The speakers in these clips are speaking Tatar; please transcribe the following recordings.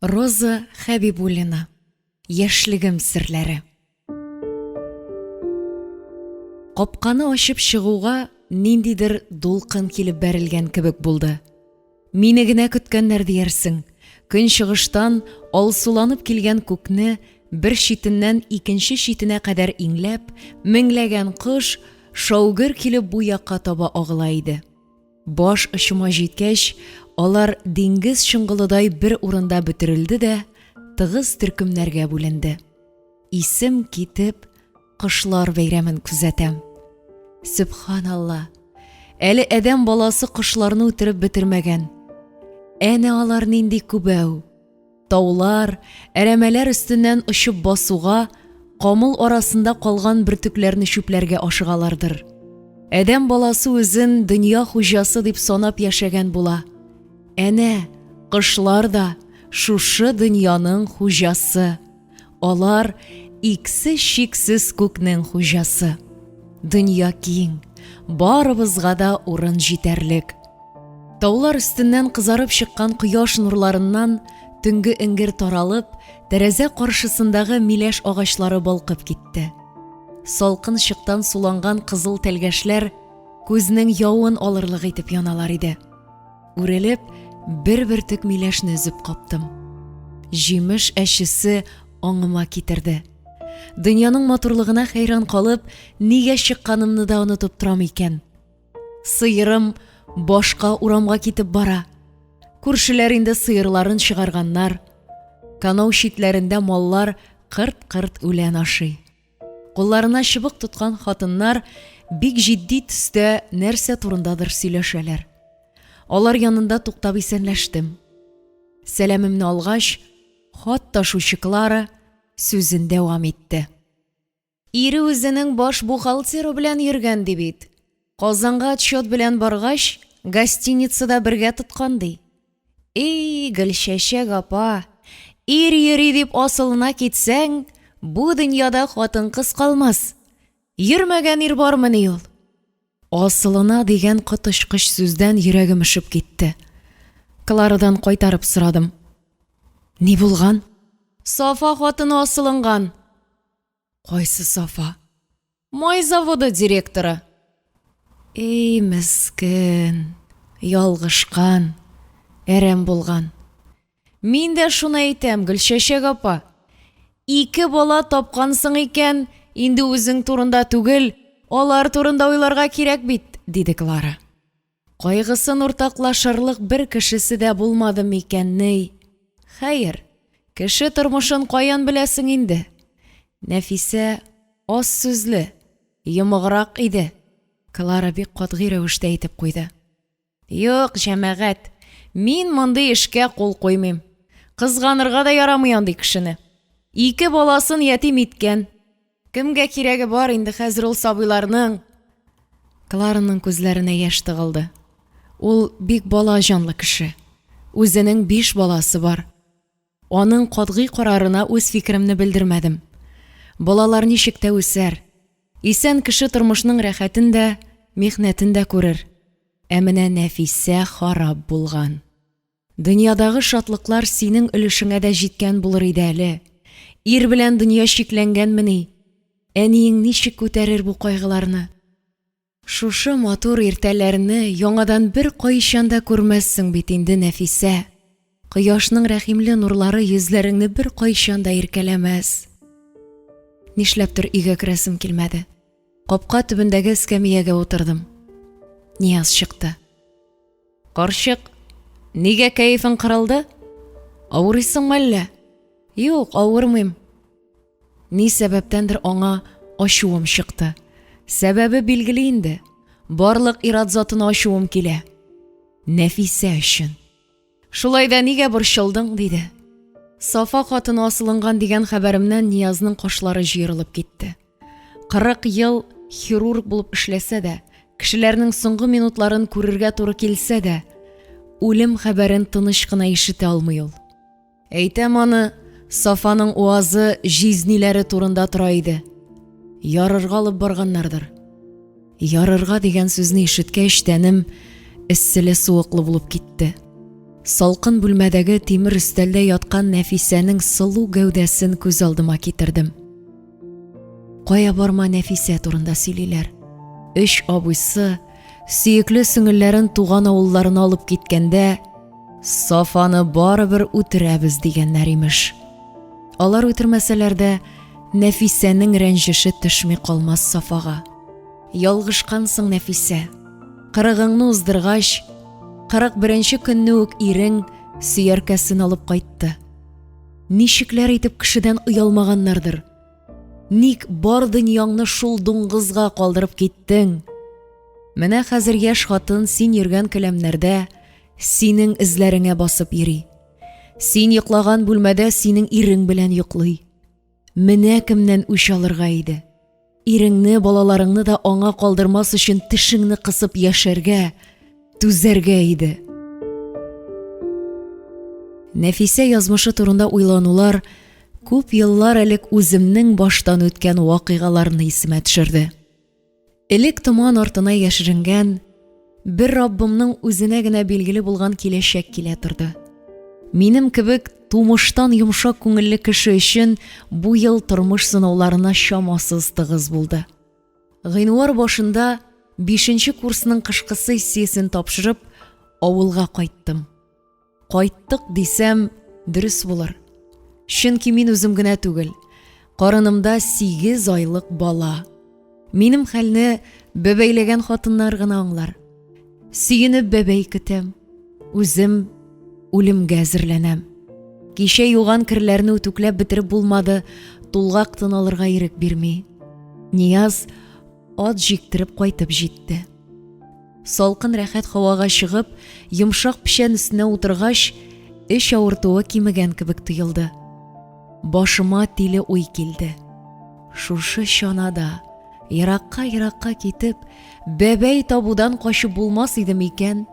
Роза Хәбибуллина. Яшьлегем серләре. Капканы ачып чыгуга ниндидер дулкын килеп бәрелгән кебек булды. Мине генә көткәннәр диярсең. Көн чыгыштан алсуланып килгән күкне бер читеннән икенче читенә кадәр иңләп, меңләгән кош шаугыр килеп бу якка таба агыла иде. Баш очыма җиткәч, алар диңгез шыңгылыдай бер урында бөтерелде дә тыгыз төркемнәргә бүленде. Исем китеп, кошлар бәйрәмен күзәтәм. Субханалла. Әле адәм баласы кошларны үтереп бетермәгән. Әнә алар нинди күбәү. Таулар, әрәмәләр өстеннән очып басуга, камыл арасында калган бөртекләрне чүпләргә ашыгалардыр. Адәм баласы үзен дөнья хуҗасы дип санап яшәгән була. Әнә, кошлар да шушы дөньяның хуҗасы. Алар иксез-чиксез күкнең хуҗасы. Дөнья киң, барыбызга да урын җитәрлек. Таулар өстеннән кызарып чыккан кояш нурларыннан төнге эңгер таралып, тәрәзә каршысындагы миләш агачлары балкып китте. Салкын чыктан суланган кызыл тәлгәшләр күзнең явын алырлык итеп яналар иде. Үрелеп, бер бөртек миләшне өзеп каптым. Җимеш әчесе аңыма китерде. Дөньяның матурлыгына хәйран калып, нигә чыкканымны да онытып торам икән. Сыерым башка урамга китеп бара. Күршеләр инде сыерларын чыгарганнар. Канау читләрендә маллар кырт-кырт үлән ашый. Кулларына чыбык тоткан хатыннар бик җитди төстә нәрсә турындадыр сөйләшәләр. Алар янында туктап исәнләштем. Сәламемне алгач, хат ташучы Клара сүзен дәвам итте. Ире үзенең баш бухгалтеры белән йөргән ди бит. Казанга отчет белән баргач, гостиницада бергә тоткан ди. Гөлчәчәк апа, ир йөри дип асылына китсәң, бу дөньяда хатын-кыз калмас. Йөрмәгән ир бармыни ул? Асылына дигән кытышкыч сүздән йөрәгем ишеп китте. Кларадан кайтарып сорадым. Ни булган? Сафа хатыны асылынган. Кайсы Сафа? Май заводы директоры. Мискин, ялгышкан, әрәм булган. Мин дә шуны әйтәм, Гөлчәчәк апа. 2 бала тапкансың икән, инде үзең турында түгел, алар турында уйларга кирәк бит, диде Клара. Кайгысын уртаклашырлык бер кешесе дә булмады микәнни. Хәер, кеше тормышын каян беләсең инде? Нәфисә аз сүзле, йомыграк иде. Клара бик катгый рәвештә әйтеп куйды. Юк, җәмәгать, мин мондый эшкә кул куймыйм. Кызганырга да ярамый андый кешене. 2 баласын ятим иткән. Кемгә кирәге бар инде хәзер ул сабыйларның? Клараның күзләренә яшь тыгылды. Ул бик бала җанлы кеше. Үзенең 5 баласы бар. Аның катгый карарына үз фикеремне белдермәдем. Балалар ничек тә үсәр. Исән кеше тормышның рәхәтен дә, михнәтен дә күрер. Ә менә Нәфисә харап булган. Дөньядагы шатлыклар синең өлешеңә дә җиткән булыр иде әле. Ир белән дөнья чикләнгәнмени? Әниең ничек күтәрер бу кайгыларны? Шушы матур иртәләрне яңадан бер кайчан да күрмәссең бит инде, Нәфисә. Кояшның рәхимле нурлары йөзләреңне бер кайчан да иркәләмәс. Нишләптер өйгә керәсем килмәде. Капка төбендәге эскәмиягә утырдым. Нияз чыкты. Карчык, нигә кәефең кырылды? Авырыйсыңмы әллә? Юк, авырмыйм. Ни сәбәптәндер аңа ачуым чыкты. Сәбәбе билгеле инде. Барлык ират затына ачуым килә. Нәфисә өчен. Шулай да нигә борчылдың, диде. Сафа хатыны асылынган дигән хәбәремнән Ниязның кашлары җыерылып китте. 40 ел хирург булып эшләсә дә, кешеләрнең соңгы минутларын күрергә туры килсә дә, үлем хәбәрен тыныч кына ишетә алмый ул. Әйтәм аны, Сафаның уазы җизниләре турында тора иде. Ярырга алып барганнардыр. Ярырга дигән сүзне ишеткәч, тәнем эсселе суыклы булып китте. Салкын бүлмәдәге тимер өстәлдә яткан Нәфисәнең сылу гәүдәсен күз алдыма китердем. Кая барма Нәфисә турында сөйлиләр. 3 абыйсы сөекле сеңелләрен туган авылларына алып киткәндә, Сафаны барыбер үтерәбез дигәннәр имеш. Алар үтермәсәләр дә, Нәфисәнең рәнҗеше төшми калмас Сафага. Ялгышкансың, Нәфисә. 40-ңны уздыргач, 41-нче көнне үк ирең сөяркәсен алып кайтты. Ничекләр итеп кешедән уялмаганнардыр. Ник бар дөньяңны шул дуңгызга калдырып киттең? Менә хәзер яшь хатын син йөргән келәмнәрдә синең эзләреңә басып йөри. Син йоклаган бүлмәдә синең ирең белән йоклый. Менә кемнән үч алырга иде. Иреңне, балаларыңны да аңа калдырмас өчен тешеңне кысып яшәргә, түзәргә иде. Нәфисә язмышы турында уйланулар күп еллар элек үземнең баштан үткән вакыйгаларны исемә төшерде. Элек томан артына яшеренгән, бер Раббымның үзенә генә билгеле булган киләчәк килә торды. Минем кебек тумыштан йомшак күңелле кеше өчен бу ел тормыш сынауларына чамасыз тыгыз булды. Гыйнвар башында 5-нче курсның кышкы сессиясен тапшырып, авылга кайттым. Кайттык дисәм, дөрес булыр. Чөнки мин үзем генә түгел, карынымда 8 айлык бала. Минем хәлне бәбәйләгән хатыннар гына аңлар. Сөенеп бәбәй көтәм, үзем үлемгә әзерләнәм. Кичә юган кирләрне үтүкләп бетереп булмады, тулгак тын алырга ирек бирми. Нияз ат җиктереп кайтып җитте. Салкын рәхәт һавага чыгып, йомшак печән өстенә утыргач, эш авыртуы кимегән кебек тоелды. Башыма тиле уй килде. Шушы чанада, еракка китеп, бәбәй табудан качып булмас иде микән?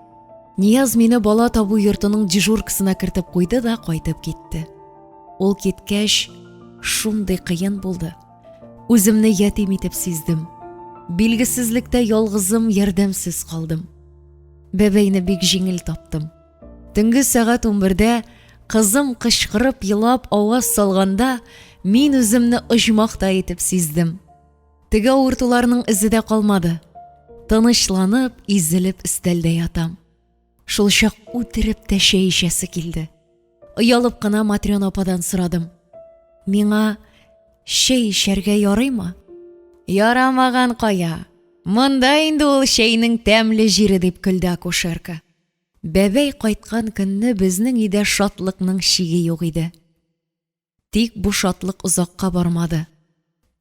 Нияз мине бала табу йортының дежуркасына кертеп куйды да кайтып китте. Ул киткәч, шундый кыен булды. Үземне ятим итеп сиздем. Билгесезлектә ялгызым, ярдәмсез калдым. Бәбәйне бик җиңел таптым. Төнге сәгать 11дә кызым кычкырып елап аваз салганда, мин үземне оҗмакта итеп сиздем. Теге авыртуларның изе дә калмады. Тынычланып, изелеп өстәлдә ятам. Шул чак үтереп тә чәй эчәсе килде. Оялып кына Матрена ападан сорадым. Миңа чәй эчәргә ярыймы? Ярамаган кая. Монда инде ул чәйнең тәмле җире дип көлде акушерка. Бәбәй кайткан көнне безнең өйдә шатлыкның чиге юк иде. Тик бу шатлык озакка бармады.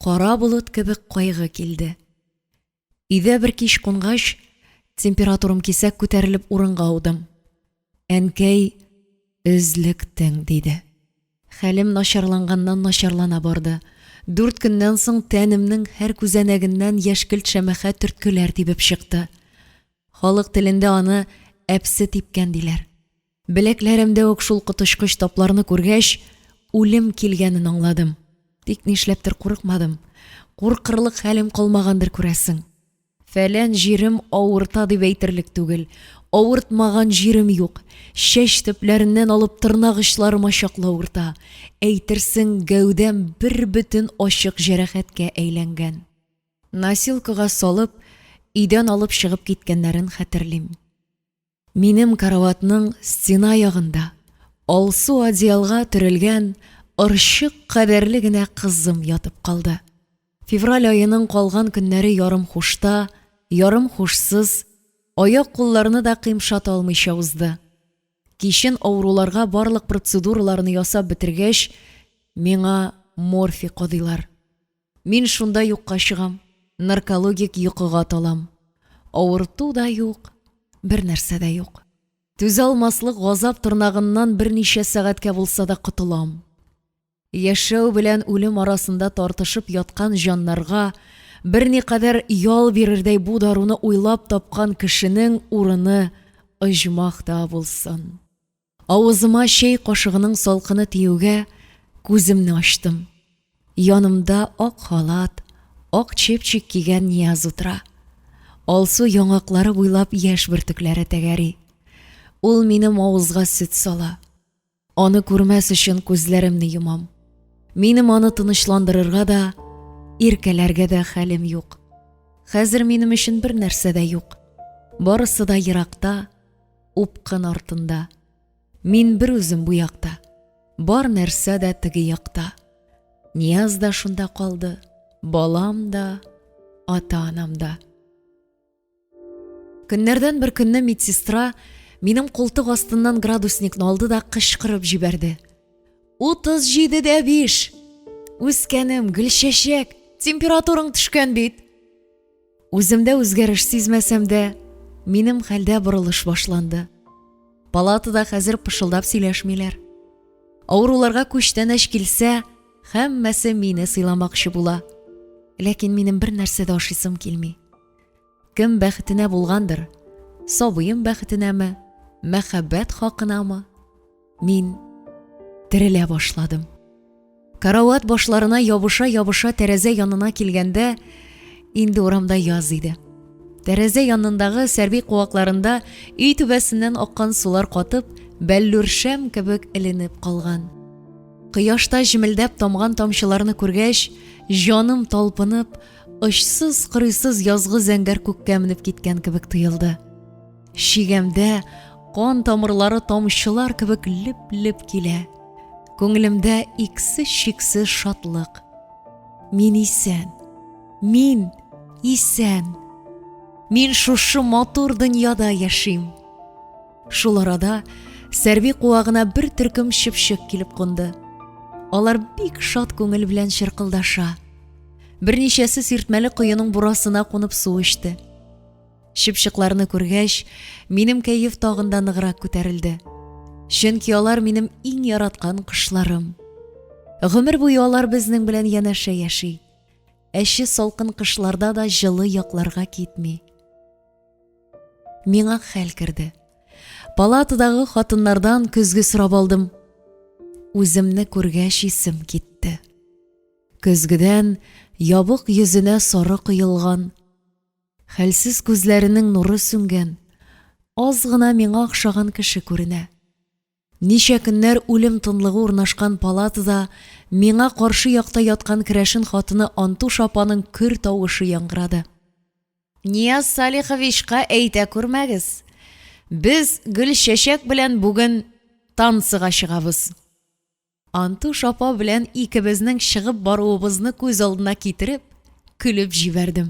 Кара болыт кебек кайгы килде. Өйдә бер кич кунгач, температурам кисәк күтәрелеп урынга аудым. Әнкәй өзлектең диде. Хәлем начарланганнан начарлана барды. 4 көннән соң тәнемнең һәр күзәнәгеннән яшькелт шәмәхә төрткеләр тибеп чыкты. Халык телендә аны әпсе типкән диләр. Беләкләремдә үк шул коточкыч тапларны күргәч, үлем килгәнен аңладым. Тик нишләптер курыкмадым. Куркырлык хәлем калмагандыр күрәсең. Фәлән җирем авырта дип әйтерлек түгел. Авыртмаган җирем юк. Чәч төпләреннән алып тырнак очларыма чаклы авырта. Әйтерсең, гәүдәм бер бөтен ачык җәрәхәткә әйләнгән. Носилкага салып, өйдән алып чыгып киткәннәрен хәтерлим. Минем караватның стена ягында алсу одеялга төрелгән ырчык кадәрле генә кызым ятып калды. Февраль айының калган көннәре ярым хушта, ярым хушсыз, аяк-кулларны да кыймшата алмыйча узды. Кичен авыруларга барлык процедураларны ясап бетергәч, миңа морфий кадыйлар. Мин шунда юкка чыгам, наркологик йокыга талам. Авырту да юк, бер нәрсә дә юк. Түзә алмаслык газап тырнагыннан берничә сәгатькә булса да котылам. Яшәү белән үлем арасында тартышып яткан җаннарга берникадәр ял бирердәй бу даруны уйлап тапкан кешенең урыны оҗмакта булсын. Авызыма чәй кашыгының салкыны тиюгә күземне ачтым. Янымда ак халат, ак чепчик кигән Нияз утыра. Алсу яңаклары буйлап яшь бөртекләре тәгәри. Ул минем авызга сөт сала. Аны күрмәс өчен күзләремне йомам. Минем аны тынычландырырга да, иркәләргә дә хәлем юк. Хәзер минем өчен бер нәрсә дә юк. Барысы да еракта, упкын артында. Мин бер үзем бу якта. Бар нәрсә дә теге якта. Нияз да шунда калды. Балам да, ата-анам да. Көннәрдән бер көнне медсестра минем култык астыннан градусникны алды да кычкырып җибәрде. 37.5. Үскәнем, Гөлчәчәк, температураң төшкән бит. Үземдә үзгәреш сизмәсәм дә, минем хәлдә борылыш башланды. Палатада хәзер пышылдап сөйләшмиләр. Авыруларга күчтән әч килсә, һәммәсе мине сыйламакчы була. Ләкин минем бер нәрсә дә ашыйсым килми. Кем бәхетенә булгандыр? Сабыем бәхетенәме? Мәхәббәт хакынамы? Мин терелә башладым. Карават башларына ябыша-ябыша тәрәзә янына килгәндә, инде урамда яз иде. Тәрәзә янындагы сәрби куакларында өй түбәсеннән аккан сулар катып, бәллүршәм кебек эленеп калган. Кояшта җимелдәп тамган тамчыларны күргәч, җаным талпынып, очсыз-кырыйсыз язгы зәңгәр күккә менеп киткән кебек тоелды. Шигәмдә кан тамырлары тамчылар кебек леп-леп килә. Күңелемдә иксез-чиксез шатлык. Мин исән. Мин исән. Мин шушы матур дөньяда яшим. Шул арада сәрби куагына бер төркем чыпчык килеп кунды. Алар бик шат күңел белән чыркылдаша. Берничәсе сиртмәле коеның бурасына кунып су эчте. Чыпчыкларны күргәч, минем кәеф тагында ныграк күтәрелде. Чөнки алар минем иң яраткан кышларым. Гомер буе алар безнең белән янәшә яши. Әче салкын кышларда да җылы якларга китми. Миңа хәл керде. Палатадагы хатыннардан көзгө сорап алдым. Үземне күргәч исем китте. Көзгедән ябык йөзенә сары кыелган, хәлсез күзләренең нуры сүнгән, аз гына миңа охшаган кеше күренә. Ничә көннәр үлем тынлыгы урнашкан палатада миңа каршы якта яткан керәшен хатыны Антуш апаның көр тавышы яңгырады. Нияз Салиховичка әйтә күрмәгез. Без Гөлчәчәк белән бүген танцыга чыгабыз. Антуш апа белән икебезнең чыгып баруыбызны күз алдына китереп, көлеп җибәрдем.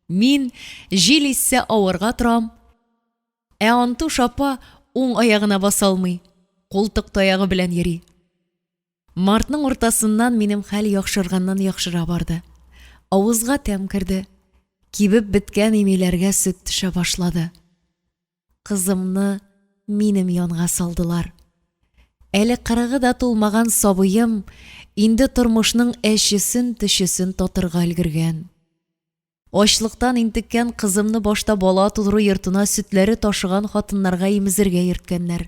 Мин җил иссә авырга торам. Антуш апа уң аягына баса алмый, култык таягы белән йөри. Мартның уртасыннан минем хәл яхшырганнан яхшыра барды. Авызга тәм керде. Кибеп беткән имиләргә сөт төшә башлады. Кызымны минем янга салдылар. Әле 40 да тулмаган сабыем инде тормышның әчесен төшесен татырга өлгергән. Ачлыктан интеккән кызымны башта бала тудыру йортына сөтләре ташыган хатыннарга имезергә йөрткәннәр.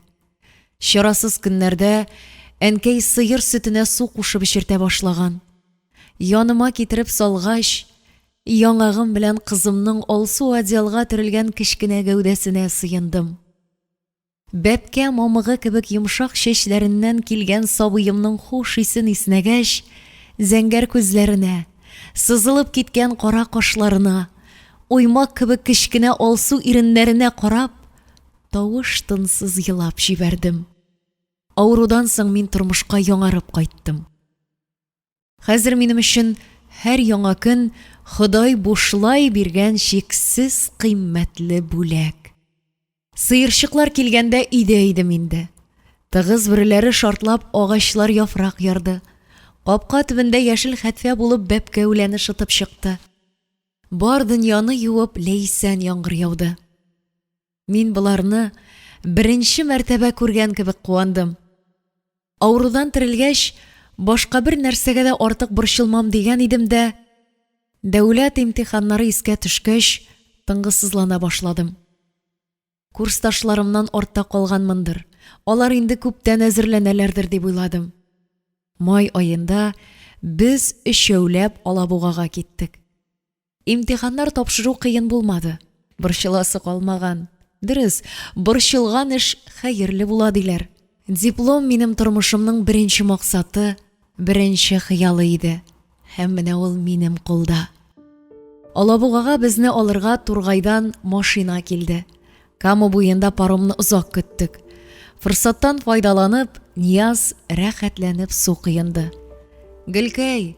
Чарасыз көннәрдә әнкәй сыер сөтенә су кушып эчертә башлаган. Яныма китереп салгач, яңагым белән кызымның алсу одеялга төрелгән кечкенә гәүдәсенә сыендым. Бәпкә мамыгы кебек йомшак чәчләреннән килгән сабыемның хуш исен иснәгәч, зәңгәр күзләренә, сызылып киткән кара кашларына, уймак кебек кечкенә алсу иреннәренә карап, тавыш-тынсыз елап җибәрдем. Авырудан соң мин тормышка яңарып кайттым. Хәзер минем өчен һәр яңа көн Ходай бушлай биргән чиксез кыйммәтле бүләк. Сыерчыклар килгәндә өйдә идем инде. Тыгыз берләре шартлап агачлар яфрак ярды. Капка төбендә яшел хәтфә булып бәпкә үләне шытып чыкты. Бар дөньяны юып ләйсән яңгыр яуды. Мин буларны беренче мәртәбә күргән кебек куандым. Авырудан терелгәч, башка бер нәрсәгә дә артык борчылмам дигән идем дә, дәүләт имтиханнары искә төшкәч, тынгысызлана башладым. Курсташларымнан артта калганмындыр. Алар инде күптән әзерләнәләрдер дип уйладым. Май айында без өчәүләп Алабугага киттек. Имтиханнар тапшыру кыен булмады. Борчыласы калмаган. Дөрес, борчылган эш хәерле була диләр. Диплом минем тормышымның беренче максаты, беренче хыялы иде. Һәм менә ул минем кулда. Алабугага безне алырга Тургайдан машина килде. Кама буенда паромны озак көттек. Фырсаттан файдаланып, Нияз рәхәтләнеп су кыйынды. Гөлкәй,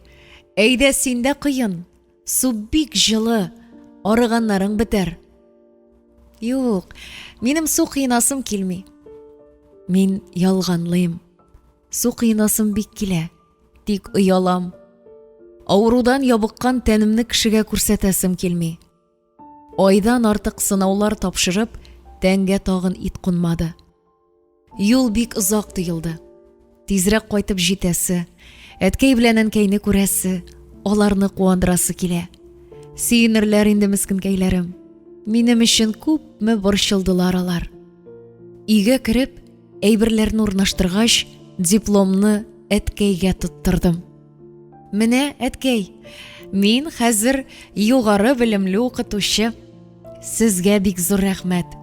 әйдә син дә кыйын. Су бик җылы, арыганнарың бетәр. Юк, минем су кыйнасым килми. Мин ялганлыйм. Су кыйнасым бик килә, тик оялам. Авырудан ябыккан тәнемне кешегә күрсәтәсем килми. Айдан артык сынаулар тапшырып, тәнгә тагын ит кунмады. Юл бик озак тоелды. Тизрәк кайтып җитәсе, әткәй белән әнкәйне күрәсе, аларны куандырасы килә. Сөенерләр инде мискенкәйләрем. Минем өчен күпме борчылдылар алар. Өйгә кереп, әйберләрне урнаштыргач, дипломны әткәйгә тоттырдым. Менә, әткәй, мин хәзер югары белемле укытучы. Сезгә бик зур рәхмәт.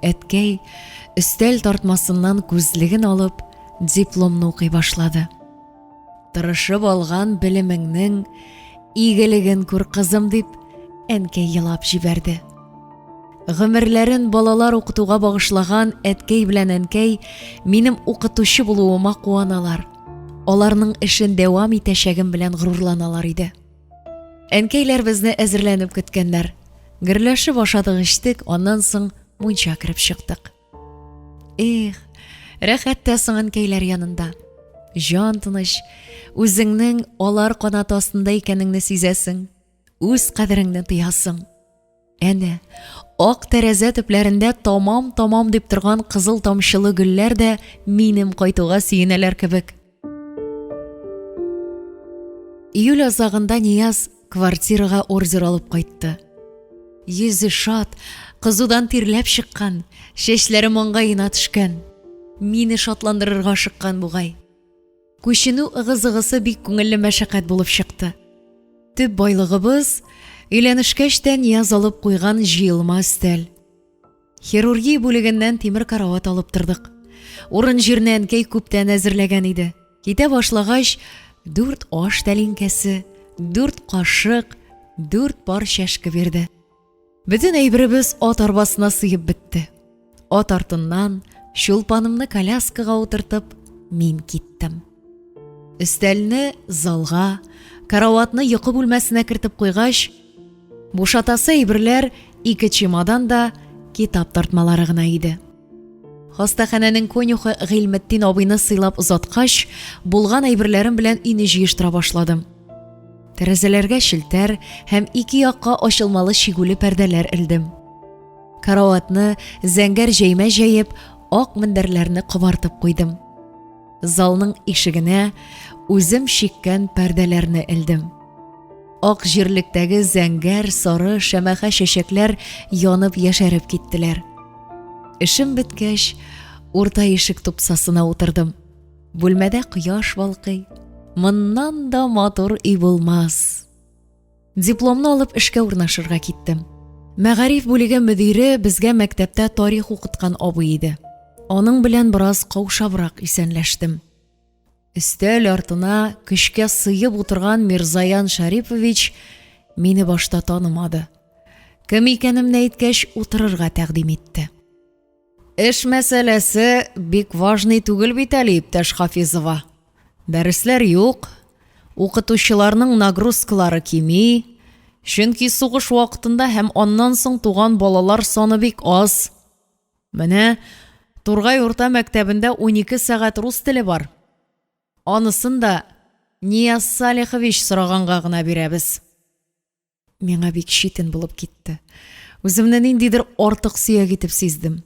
Әткәй өстәл тартмасыннан күзлеген алып, дипломны укый башлады. Тырышып алган белемеңнең игелеген күр кызым дип, әнкәй елап җибәрде. Гомерләрен балалар укытуга багышлаган әткәй белән әнкәй минем укытучы булуыма куаналар. Аларның эшен дәвам итәчәгем белән горурланалар иде. Әнкәйләр безне әзерләнеп көткәннәр. Гөрләшеп ашадык эчтек, аннан соң мунча кирип чыктык. Эх, рәхәттә соң әнкәйләр янында. Җан тыныч, үзеңнең алар канат астында икәнеңне сизәсең, үз кадереңне тоясың. Әнә, ак тәрәзә төпләрендә тамам дип торган кызыл тамчылы гөлләр дә минем кайтуга сөенәләр кебек. Июль азагында Нияз квартирага ордер алып кайтты. Йөзе шат, кызудан тирләп чыккан, чәчләре маңгаена төшкән. Мине шатландырырга шыккан бугай. Күченү ыгы-зыгысы бик күңелле мәшәкать булып чыкты. Төп байлыгыбыз өйләнешкәч тә Нияз алып куйган җыелма өстәл. Хирургия бүлегеннән тимер карават алып тордык. Урын җирне әнкәй күптән әзерләгән иде. Китә башлагач, 4 аш тәлинкәсе, 4 кашык, 4 пар чәшке бирде. Бөтен әйберебез ат арбасына сыеп бетте. Ат артыннан чулпанымны коляскага утыртып, мин киттем. Өстәлне залга, караватны йокы бүлмәсенә кертеп куйгач, бушатасы әйберләр 2 чемодан да китап тартмалары гына иде. Хастаханәнең конюхы Гыйлметдин абыйны сыйлап озаткач, булган әйберләрем белән өйне җыештыра башладым. Тәрәзәләргә челтәр һәм 2 якка ачылмалы чигүле пәрдәләр элдем. Караватны зәңгәр җәймә җәеп, ак мендәрләрне кыбартып куйдым. Залның ишегенә үзем чиккән пәрдәләрне элдем. Ак җирлектәге зәңгәр, сары, шәмәхә чәчәкләр янып яшәреп киттеләр. Эшем беткәч, урта ишек тупсасына утырдым. Бүлмәдә кояш балкый. Моннан да матур үй булмас. Дипломны алып эшкә урнашырга киттем. Мәгариф бүлеге мөдире безгә мәктәптә тарих укыткан абый иде. Аның белән бераз каушабрак исәнләштем. Өстәл артына көчкә сыеп утырган Мирзаян Шарипович мине башта танымады. Кем икәнемне әйткәч, утырырга тәкъдим итте. Эш мәсьәләсе бик важный түгел бит әле, иптәш Хафизова. Дәресләр юк, укытучыларның нагрузкалары кими, чөнки сугыш вакытында һәм аннан соң туган балалар саны бик аз. Менә Тургай урта мәктәбендә 12 сәгать рус теле бар. Анысын да Нияз Салихович сораганга гына бирәбез. Миңа бик читен булып китте. Үземне ниндидер артык сөяк итеп сиздем.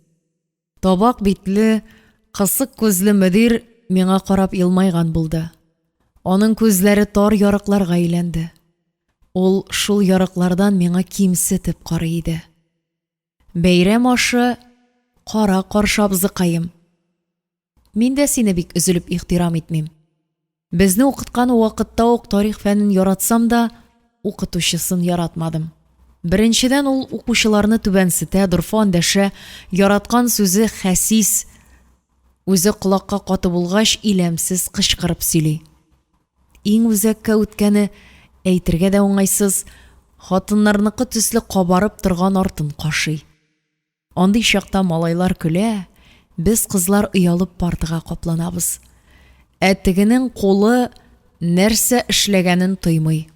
Табак битле, кысык күзле мөдир миңа карап елмайган булды. Аның күзләре тар ярыкларга әйләнде. Ул шул ярыклардан миңа кимсетеп карый иде. Бәйрәм ашы, кара каршы абзыкаем. Мин дә сине бик üzülеп ихтирам итмим. Безне укыткан вакытта ук тарих фәнен яратсам да, укытучысын яратмадым. Беренчедән ул укучыларны түбәнсетә, дорфа өндәшә, яраткан сүзе хәсис, үзе колакка каты булгач, иләмсез кычкырып сөйли. Иң үзәккә үткәне, әйтергә дә уңайсыз, хатыннарныкы төсле кабарып торган артын кашый. Андый чакта малайлар көлә, без кызлар уялып партыга капланабыз. Тегенең кулы нәрсә эшләгәнен тоймый.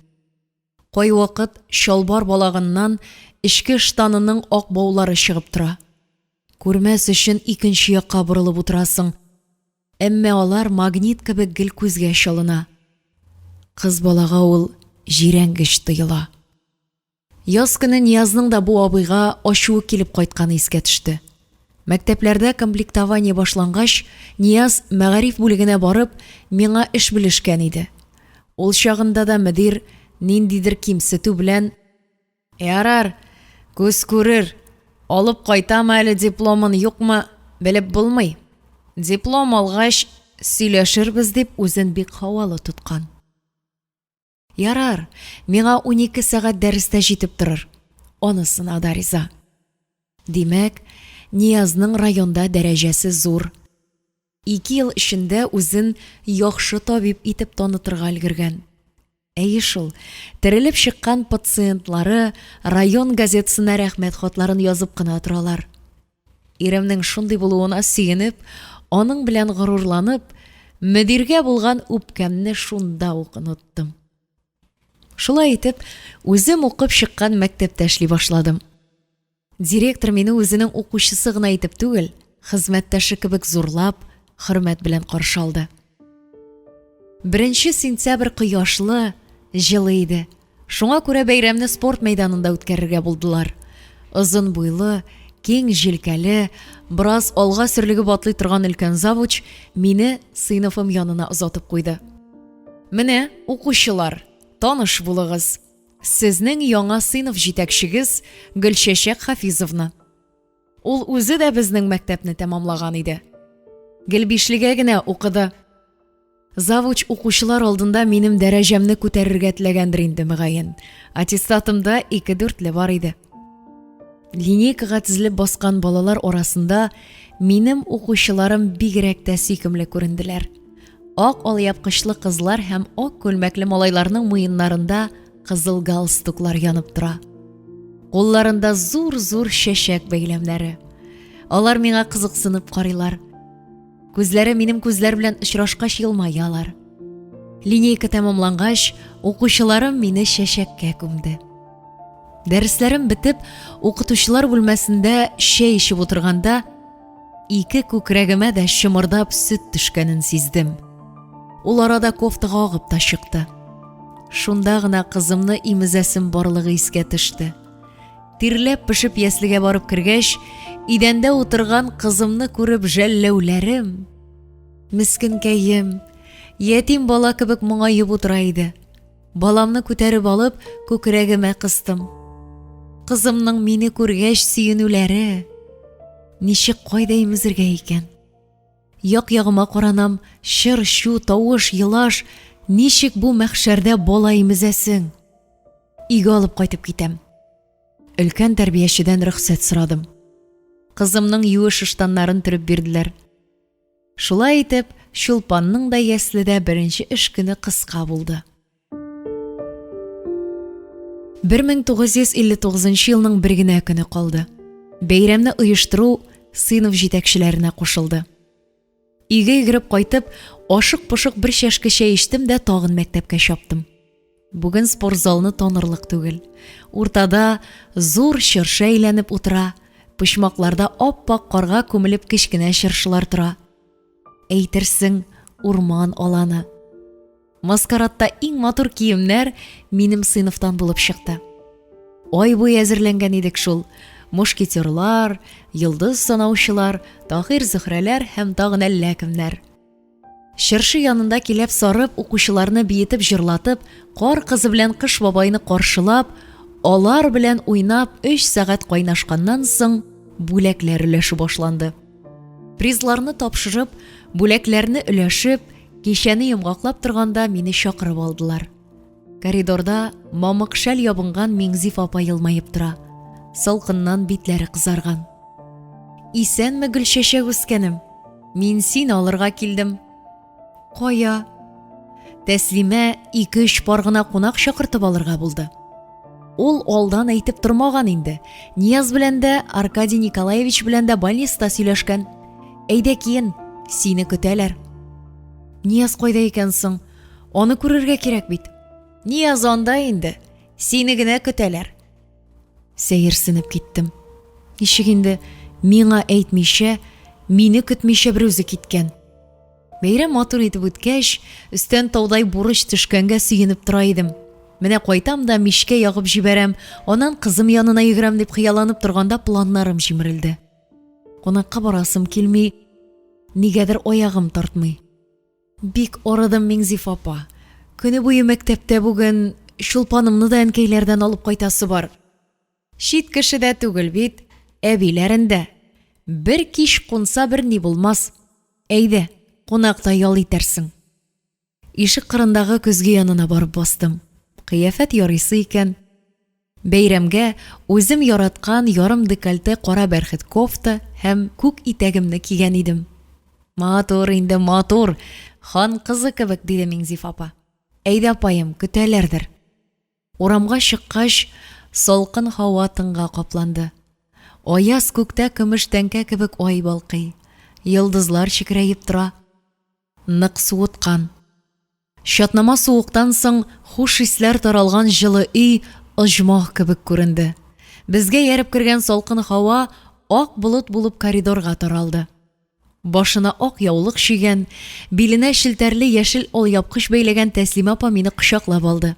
Кай вакыт чалбар балагыннан эчке штанының ак баулары чыгып тора. Күрмәс өчен икенче якка борылып утырасың. Әмма алар магнит кебек гел күзгә чалына. Кыз балага ул җирәнгеч тоела. Яз көне Ниязның да бу абыйга ачуы килеп кайтканы искә төште. Мәктәпләрдә комплектование башлангач, Нияз мәгариф бүлегенә барып, миңа эш белешкән иде. Ул чагында да мөдир ниндидер кимсетү белән: "Ярар, күз күрер, алып кайтам әле дипломын, юкмы, белеп булмый. Диплом алгач сөйләшербез" дип үзен бик һавалы тоткан. Ярар, миңа 12 сәгать дәрестә җитеп торыр. Анысына да риза. Димәк, Ниязның районда дәрәҗәсе зур. 2 ел эчендә үзен яхшы табиб итеп танытырга өлгергән. Әйе шул, терелеп чыккан пациентлары район газетасына рәхмәт хатларын язып кына торалар. Иремнең шундый булуына сөенеп, аның белән горурланып, мөдиргә булган үпкәмне шунда ук оныттым. Шулай итеп, үзем укып чыккан мәктәптә эшли башладым. Директор мине үзенең укучысы гына итеп түгел, хезмәттәше кебек зурлап, хөрмәт белән каршы алды. 1 сентябрь кояшлы, җылы иде. Шуңа күрә бәйрәмне спорт мәйданында үткәрергә булдылар. Озын буйлы, киң җилкәле, бераз алга сөрлегеп атлый торган өлкән завуч мине сыйныфым янына озатып куйды. "Менә, укучылар, таныш булыгыз. Сезнең яңа сыйныф җитәкчегез Гөлчәчәк Хафизовна." Ул үзе дә безнең мәктәпне тәмамлаган иде. Гел 5-легә генә укыды. Завуч укучылар алдында минем дәрәҗәмне күтәрергә теләгәндер инде мөгаен. Аттестатымда 2-4 бар иде. Линейкага тезелеп баскан балалар арасында минем укучыларым бигрәк тә сөйкемле күренделәр. Ак алъяпкычлы кызлар һәм ак күлмәкле малайларның муеннарында кызыл галстуклар янып тора. Кулларында зур-зур чәчәк бәйләмнәре. Алар миңа кызыксынып карыйлар. Күзләре минем күзләр белән очрашкач елмаялар. Линейка тәмамлангач, укучыларым мине чәчәккә күмде. Дәресләрем бетеп, укытучылар бүлмәсендә чәй эчеп утырганда, 2 күкрәгемә дә чымырдап сөт төшкәнен сиздем. Ул арада кофтага агып та чыкты. Шунда гына кызымны имезәсем барлыгы искә төште. Тирләп пешеп яслегә барып кергәч, идәндә утырган кызымны күреп жәлләүләрем, мискенкәем, ятим бала кебек моңаеп утыра иде. Баламны күтәреп алып, күкрәгемә кыстым. Кызымның мине күргәч сөенүләре, ничек кайда имезергә икән? Як-ягыма каранам, чыр-чу, тавыш, елаш, ничек бу мәхшәрдә бала имезәсең? Өйгә алып кайтып китәм. Өлкән тәрбиячедән рөхсәт сорадым. Кызымның юеш ыштаннарын төреп бирделәр. Шулай итеп, Чулпанның да яследә 1 эш көне кыска булды. 1959 елның 1 генә көне калды. Бәйрәмне оештыру сыйныф җитәкчеләренә кушылды. Өйгә йөгереп кайтып, ашык-пошык 1 чәшке чәй эчтем дә тагын мәктәпкә чаптым. Бүген спортзалны танырлык түгел. Уртада зур чыршы әйләнеп утыра, почмакларда ап-ак карга күмелеп кечкенә чыршылар тора. Әйтерсең, урман аланы. Маскарадта иң матур киемнәр минем сыйныфтан булып чыкты. Ай буе әзерләнгән идек шул. Мушкетерлар, йылдыз санаучылар, Таһир Зөһрәләр һәм тагын әллә кемнәр. Чыршы янында килеп сарып, укучыларны биетеп җырлатып, кар кызы белән кыш бабайны каршылап, алар белән уйнап 3 сәгать кайнашканнан соң бүләкләр өләшү башланды. Призларны тапшырып, бүләкләрне өләшеп, кичәне йомгаклап торганда мине чакырып алдылар. Коридорда мамык шәл ябынган Миңзиф апа елмаеп тора. Салкыннан битләре кызарган. Исәнме, Гөлчәчәк үскәнем? Мин син алырга килдем. Кая? Тәслимә 2-3 пар гына кунак чакыртып алырга булды. Ул алдан әйтеп тормаган инде. Нияз белән дә, Аркадий Николаевич белән дә больниста сөйләшкән. Әйдә киен, сине көтәләр. Нияз кайда икән соң? Аны күрергә кирәк бит. Нияз анда инде. Сине генә көтәләр. Сәерсенеп киттем. Ничек инде миңа әйтмичә, мине көтмичә бер үзе киткән. Бәйрәм матур итеп үткәч, өстән таудай бурыч төшкәнгә сөенеп тора идем. Менә кайтам да мичкә ягып җибәрәм, аннан кызым янына йөгерәм дип хыялланып торганда планнарым җимерелде. Кунакка барасым килми, нигәдер аягым тартмый. Бик арыдым, Миңзиф апа. Көне буе мәктәптә бүген чулпанымны да әнкәйләрдән алып кайтасы бар. Чит кешедә түгел бит, әбиләрендә. Бер кич кунса бер ни булмас. Әйдә, кунакта ял итәрсең. Ишек кырындагы көзге янына барып бастым. Кыяфәт ярыйсы икән. Бәйрәмгә үзем яраткан ярым декольте кара бәрхет кофта һәм күк итәгемне кигән идем. Матур инде, матур. Хан кызы кебек, диде Миңзиф апа. Әйдә, апаем, көтәләрдер. Урамга чыккач, салкын һава тынга капланды. Аяз күктә көмеш тәңкә кебек ай балкый. Йылдызлар чикрәеп тора. Нык суыткан. Чатнама суыктан соң хуш исләр таралган җылы өй оҗмах кебек күренде. Безгә ярып кергән салкын һава ак болыт булып коридорга таралды. Башына ак яулык чигән, биленә шелтәрле яшел алъяпкыч бәйләгән Тәслимә апа мине кочаклап алды.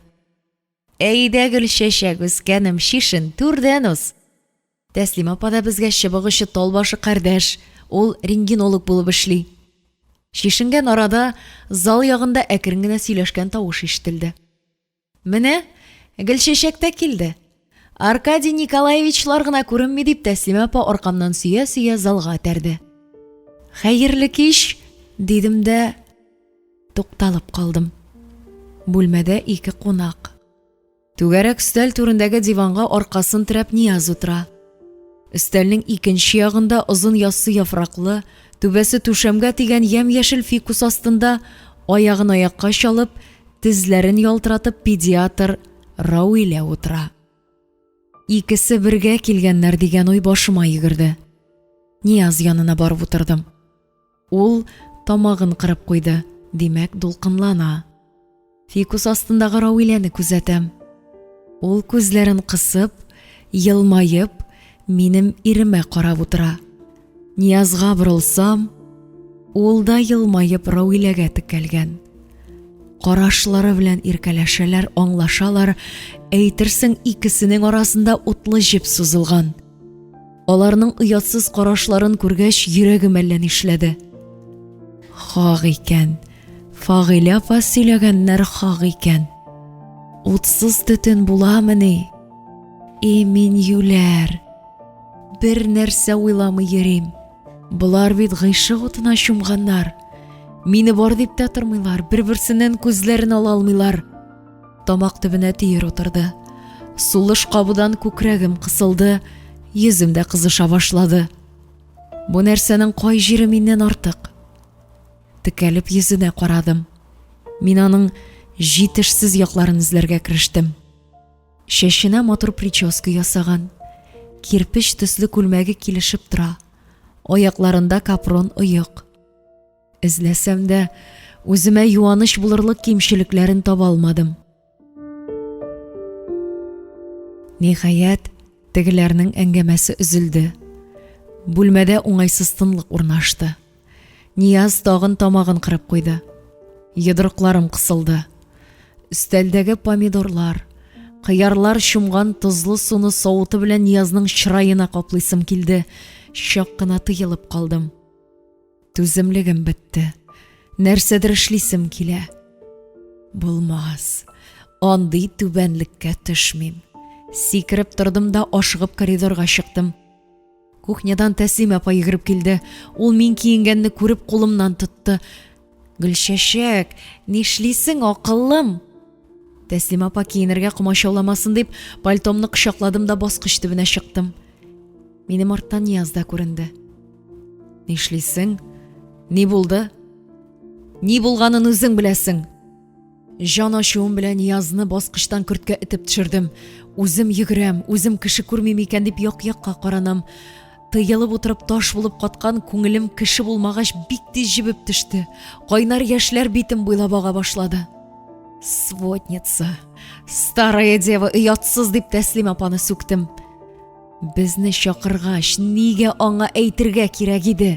Әйдә, Гөлчәчәк үскәнем, шишен, түрдән үс. Тәслимә апа да безгә чыбыгычы талбашы кардәш, ул рентгенолог булып эшли. Шишенгән арада зал ягында әкрен генә сөйләшкән тавыш ишетелде. Менә Гөлчәчәк тә килде. Аркадий Николаевичлар гына күренми, дип Тәслимә апа аркамнан сөя-сөя залга тәрде. Хәерле кич, дидем дә тукталып калдым. Бүлмәдә 2 кунак. Түгәрәк өстәл түрендәге диванга аркасын терәп Нияз утыра. Өстәлнең икенче ягында озын яссы яфраклы, түбәсе түшәмгә тигән ямь-яшел фикус астында аягын аякка чалып, тезләрен ялтыратып педиатр Рауилә утыра. Икесе бергә килгәннәр дигән уй башыма йөгерде. Нияз янына барып утырдым. Ул тамагын кырып куйды, димәк дулкынлана. Фикус астындагы Рауиләне күзәтәм. Ул күзләрен кысып, йылмаеп, минем иремә карап утыра. Ниязга борылсам, ул да йылмаеп Рауиләгә текәлгән. Карашлары белән иркәләшәләр, аңлашалар, әйтерсең икесенең арасында утлы җеп сузылган. Аларның уятсыз карашларын күргәч, йөрәгем әллә нишләде. Хак икән, Фагыйлә апа сөйләгәннәр хак икән. Утсыз төтен буламыни? Мин юләр. Бер нәрсә уйламый йөрим. Булар бит гыйшык утына чумганнар. Мине бар дип тә тормыйлар, бер-берсеннән күзләрен ала алмыйлар. Тамак төбенә тиер утырды. Сулыш кабудан күкрәгем кысылды, йөзем дә кызыша башлады. Бу нәрсәнең кай җире миннән артык? Текәлеп йөзенә карадым. Мин аның җитешсез якларын эзләргә керештем. Шәшенә матур прическа ясаган. Кирпеч төсле күлмәге килешеп тора. Аякларында капрон оек. Эзләсәм дә үземә юаныч булырлык кимчелекләрен таба алмадым. Ниһаять, тегеләрнең әңгәмәсе өзелде. Бүлмәдә уңайсыз тынлык урнашты. Нияз тагын тамагын кырып куйды. Йодрыкларым кысылды. Өстәлдәге помидорлар, кыярлар чумган тозлы суны савыты белән Ниязның чырайына каплыйсым килде. Чак кына тыелып калдым. Түземлегем бетте. Нәрсәдер эшлисем килә. Булмас. Андый түбәнлеккә төшмим. Сикереп тордым да ашыгып коридорга чыктым. Кухнядан Тәслимә апа йөгереп килде. Ул мин киенгәнне күреп кулымнан тотты. Гөлчәчәк, нишлисең, акыллым? Тәслим апа киенергә комачауламасын дип, пальтомны кочакладым да баскыч төбенә чыктым. Минем арттан Нияз да күренде. Нишлисең? Ни булды? Ни булганын үзең беләсең. Жан ачуым белән Ниязны баскычтан көрткә этеп төшердем. Үзем йөгерәм, үзем кеше күрмим икән дип як-якка каранам. Тыелып утырып таш булып каткан күңелем кеше булмагач бик тиз җибеп төште. Кайнар яшьләр битем буйлап ага башлады. Сводница, старая дева, оятсыз дип Тәслим апаны сүктем. Безне чакыргач, нигә аңа әйтергә кирәк иде?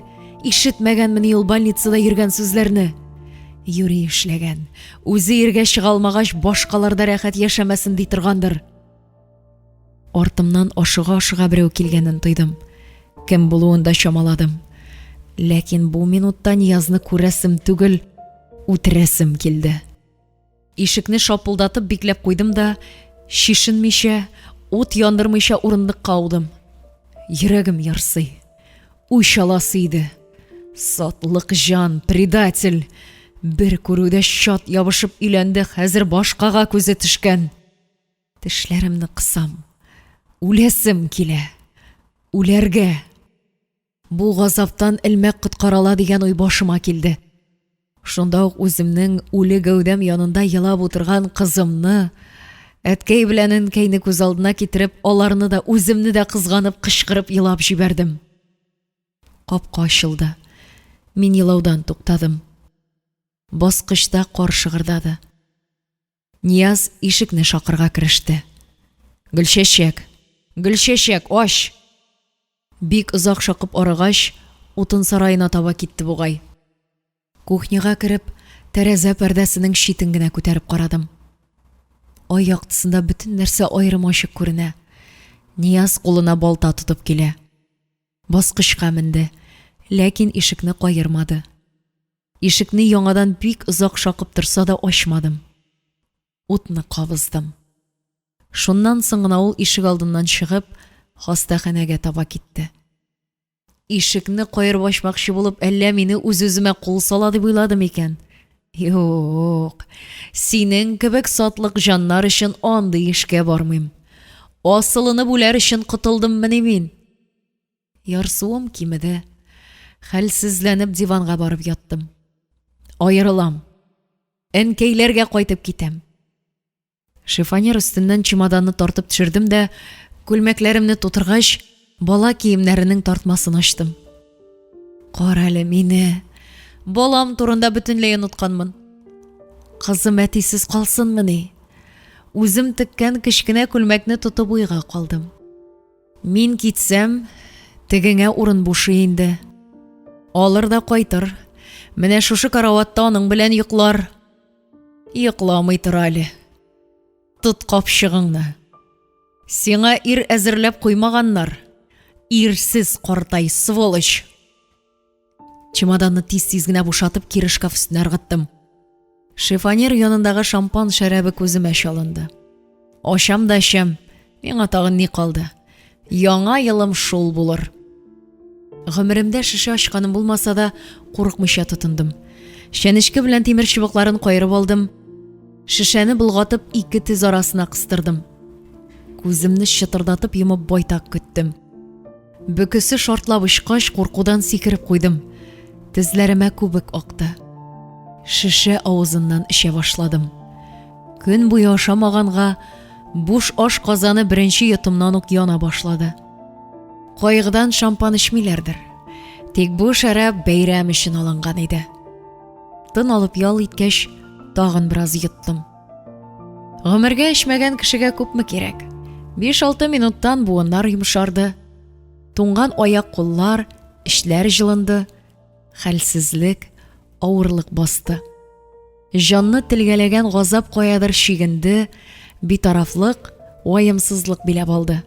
Ишетмәгәнмени ул больницада йөргән сүзләрне? Юри эшләгән. Үзе иргә чыга алмагач, башкаларда рәхәт яшәмәсен ди торгандыр. Артымнан ашыга-ашыга берәү килгәнен тойдым. Кем булуын да чамаладым. Ләкин бу минутта Ниязны күрәсем түгел, үтерәсем килде. Ишекне шапылдатып бикләп куйдым да, шишенмичә, ут яндырмыйча урындыкка аудым. Йөрәгем ярсый. Уй шаласы иде. Сатлык жан, предатель. Бер күрүдә чат ябышып өйләнде, хәзер башкага күзе төшкән. Тешләремне кысам. Үләсем килә. Үләргә. Бу газаптан элмәк коткарала дигән уй башыма килде. Шунда ук үземнең үле гәүдәм янында елап утырган кызымны, әткәй белән әнкәйне күз алдына китереп, аларны да, үземне дә кызганып, кычкырып елап җибәрдем. Капка ачылды. Мин елаудан туктадым. Баскычта кар шыгырдады. Нияз ишекне шакырга кереште. Гөлчәчәк, Гөлчәчәк, аш! Бик озак шакып арыгач, утын сараена таба китте бугай. Кухняга кереп, тәрәзә пәрдәсенең читен генә күтәреп карадым. Ай яктысында бөтен нәрсә аерым ачык күренә. Нияз кулына балта тотып килә. Баскычка менде, ләкин ишекне каермады. Ишекне яңадан бик озак шакып торса да ачмадым. Утны кабыздым. Шуннан соң гына ул ишек алдыннан чыгып, хастаханәгә таба китте. Ишекне каерып ачмакчы булып, әллә мине үз-үземә кул сала дип уйладым икән. Юк, синең кебек сатлык җаннар өчен андый эшкә бармыйм. Асылыны бүләр өчен котылдым менә мин. Ярсуым кимеде. Хәлсезләнеп диванга барып яттым. Аерылам. Әнкәйләргә кайтып китәм. Шифонер өстеннән чемоданны тартып төшердем дә, күлмәкләремне тутыргач, бала киемнәренең тартмасын ачтым. Кара әле мине. Балам турында бөтенләй онытканмын. Кызым әтисез калсынмыни? Үзем теккән кечкенә күлмәкне тотып уйга калдым. Мин китсәм, тегеңә урын бушы инде. Алыр да кайтыр. Менә шушы караватта аның белән йоклар. Йокламый тор әле. Тот капчыгыңны. Сиңа ир әзерләп куймаганнар. Ирсез картай, сволочь. Чемоданны тиз-тиз генә бушатып, кире шкаф өстенә ыргыттым. Шифонер янындагы шампан шәрабы күземә чалынды. Ашам да эчәм. Миңа тагын ни калды? Яңа елым шул булыр. Гомеремдә шише ачканым булмаса да, курыкмыйча тотындым. Шәнечке белән тимер чыбыкларын кайрып алдым. Шишәне болгатып, ике тез арасына кыстырдым. Күземне чытырдатып йомып байтак көттем. Бөкесе шартлап очкач, куркудан сикереп куйдым. Тезләремә күбек акты. Шише авызыннан эчә башладым. Көн буе ашамаганга, буш аш казаны беренче йотымнан ук яна башлады. Кайгыдан шампан эчмиләрдер. Тик бу шәраб бәйрәм өчен алынган иде. Тын алып ял иткәч, тагын бераз йоттым. Гомергә эчмәгән кешегә күпме кирәк? 5-6 минуттан буыннар йомшарды. Туңган аяк куллар, эшләр җылынды. Хәлсезлек, авырлык басты. Җанны телгәләгән газап каядыр чигенде, битарафлык, ваемсызлык биләп алды.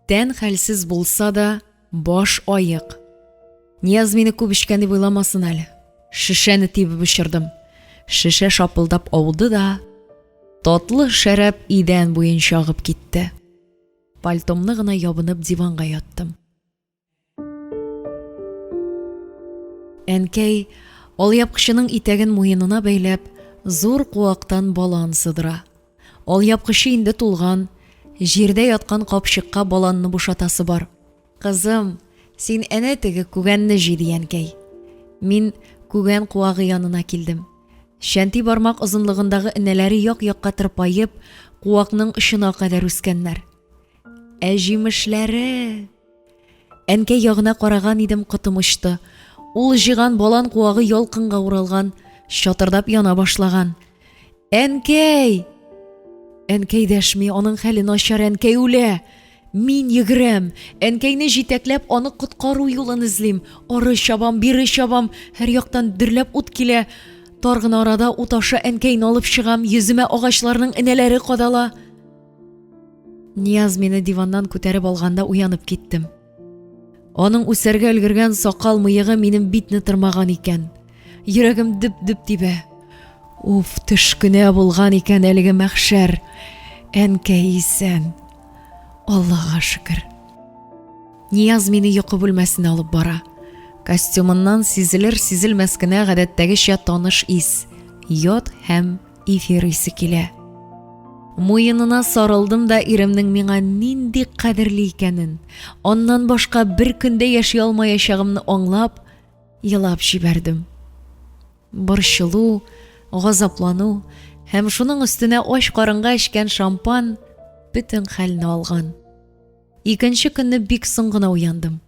Тән хәлсез булса да, баш аек. Нияз мине күп эчкән дип уйламасын әле. Шишәне тибеп очырдым. Шише шапылдап ауды да, татлы шәраб идән буен чагып китте. Пальтомны гына ябынып диванга яттым. Әнкәй, алъяпкычының итәген муенына бәйләп, зур куактан балан сыдыра. Алъяпкычы инде тулган, җирдә яткан капчыкка баланны бушатасы бар. Кызым, син әнә теге күгәнне җый дигәнкәй. Мин күгән куагы янына килдем. Шәнти бармак озынлыгындагы энәләре як-якка тырпаеп, куакның очына кадәр үскәннәр. Ә җимешләре... Әнкәй ягына караган идем, котым очты. Ул җыйган балан куагы ялкынга уралган, чатырдап яна башлаган. Әнкәй! Әнкәй дәшми, аның хәле начар, әнкәй үлә. Мин йөгерәм, әнкәйне җитәкләп, аны коткару юлын эзлим. Ары чабам, бире чабам, һәр яктан дөрләп ут килә. Тар гына арада ут аша әнкәйне алып чыгам, йөземә агачларның энәләре кадала. Нияз мине диваннан күтәреп алганда уянып киттем. Аның үсәргә өлгергән сакал мыегы минем битне тырмаган икән. Йөрәгем дөп-дөп тибә. Уф, төш кенә булган икән әлеге мәхшәр. Әнкәй исән. Аллаға шөкер. Нияз мине йокы бүлмәсенә алып бара. Костюмыннан сизелер-сизелмәс кенә гадәттәгечә таныш ис, йод һәм эфир исе килә. Муенына сарылдым да иремнең миңа нинди кадерле икәнен, аннан башка бер көндә яши алмаячагымны аңлап, елап җибәрдем. Борчылу, газаплану һәм шуның өстенә ач карынга эчкән шампан бөтен хәлне алган. Икенче көнне бик соң гына уяндым.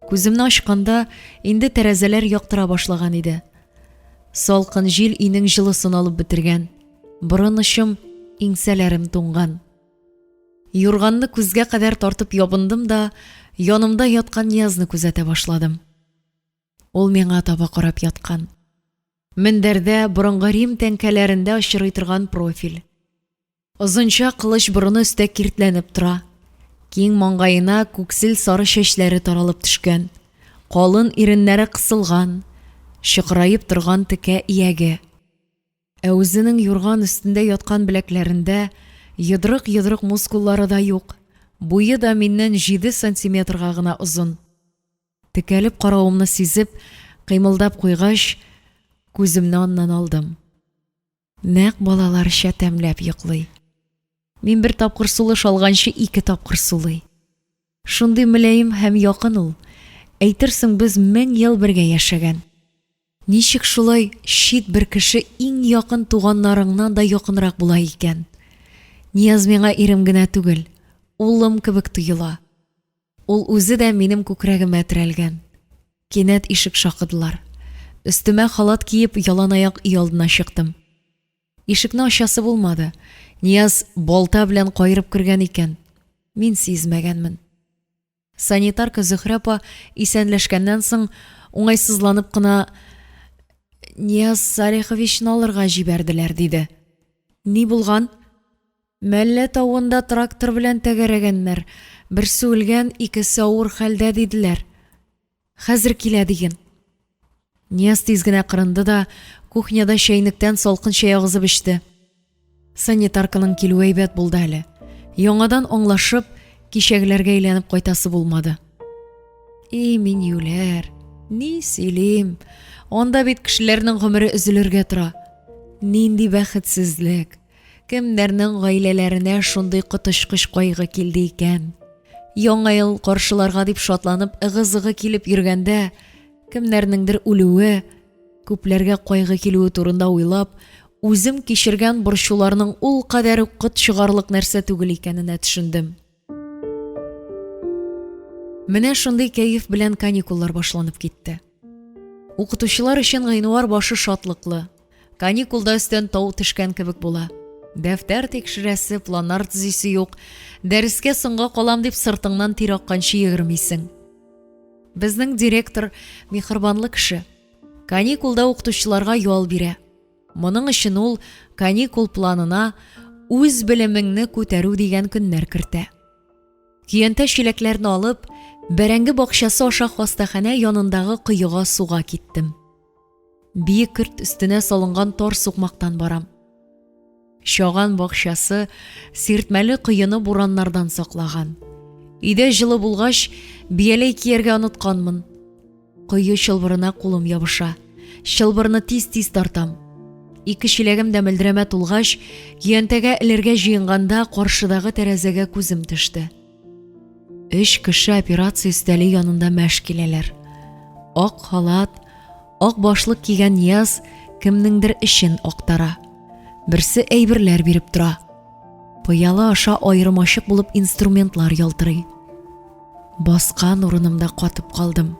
Күземне ачканда инде тәрәзәләр яктыра башлаган иде. Салкын җил инең җылысын алып бетергән. Борын очым, иңсәләрем туңган. Юрганны күзгә кадәр тартып ябындым да, янымда яткан Ниязны күзәтә башладым. Ул миңа таба карап яткан. Мендәрдә борынгы Рим тәңкәләрендә очрый торган профиль. Озынча кылыч борыны өстә киртләнеп тора. Киң маңгайына күксел сары чәчләре таралып төшкән. Калын иреннәре кысылган, шыгырайып торган текә ияге. Ә үзенең юрган өстендә яткан беләкләрендә йодрык-йодрык мускуллары да юк. Буе да миннән 7 сантиметрга гына озын. Текәлеп каравымны сизеп, кыймылдап куйгач, күземне аннан алдым. Нәкъ балаларча тәмләп йоклый. Мин бер тапкыр сулыш алганчы 2 тапкыр сулый. Шундый мөләем һәм якын ул. Әйтерсең, без 1000 ел бергә яшәгән. Ничек шулай чит бер кеше иң якын туганнарыңнан да якынрак була икән? Нияз миңа ирем генә түгел, улым кебек тоела. Ул үзе дә минем күкрәгемә терәлгән. Кинәт ишек шакыдылар. Өстемә халат киеп, ялан аяк өй алдына чыктым. Ишекне ачасы булмады. Нияз балта белән кайрып кергән икән. Мин сизмәгәнмен. Санитарка Зөһрә апа исәнләшкәннән соң уңайсызланып кына Нияз Салиховичны алырга җибәрделәр диде. Ни булган? Мәллә тавында трактор белән тәгәрәгәннәр. Берсе үлгән, икесе авыр хәлдә диделәр. Хәзер килә диген. Нияз тиз генә кырынды да кухняда чәйнектән салкын чәй агызып эчте. Санитарканың килүе әйбәт булды әле. Яңадан аңлашып, кичәгеләргә әйләнеп кайтасы булмады. Мин юләр, ни сөйлим? Анда бит кешеләрнең гомере өзелергә тора. Нинди бәхетсезлек. Кемнәрнең гаиләләренә шундый котышкыч кайгы килде икән. Яңа ел каршыларга дип шатланып, ыгы-зыгы килеп йөргәндә, кемнәрнеңдер үлүе, күпләргә кайгы килүе турында уйлап, үзем кичергән борчуларның ул кадәр кот чыгарлык нәрсә түгел икәненә төшендем. Менә шундый кәеф белән каникуллар башланып китте. Укытучылар өчен гыйнвар башы шатлыклы. Каникулда өстән тау төшкән кебек була. Дәфтәр тикшерәсе, планнар төзисе юк. Дәрескә соңга калам дип сыртыңнан тир акканчы йөгермисең. Безнең директор михырбанлы кеше. Каникулда укытучыларга юл бирә. Моның өчен ул каникул планына үз белемеңне күтәрү дигән көннәр кертә. Көянтә чиләкләрне алып, бәрәңге бакчасы аша хастаханә янындагы кыйга суга киттем. Биек көрт өстенә салынган тар сукмактан барам. Шаган бакчасы сиртмәле кыйыны бураннардан саклаган. Өйдә җылы булгач, бияләй кияргә онытканмын. Кыйы чылбырына кулым ябыша. Чылбырны тиз-тиз тартам. 2 чиләгем дә мөлдерәмә тулгач, көянтәгә эләргә җыенганда каршыдагы тәрәзәгә күзем төште. 3 кеше операция өстәле янында мәш киләләр. Ак халат, ак башлык кигән Нияз кемнеңдер эшен актара. Берсе әйберләр биреп тора. Пыялы аша аермачык булып инструментлар ялтырый. Баскан урынымда катып калдым.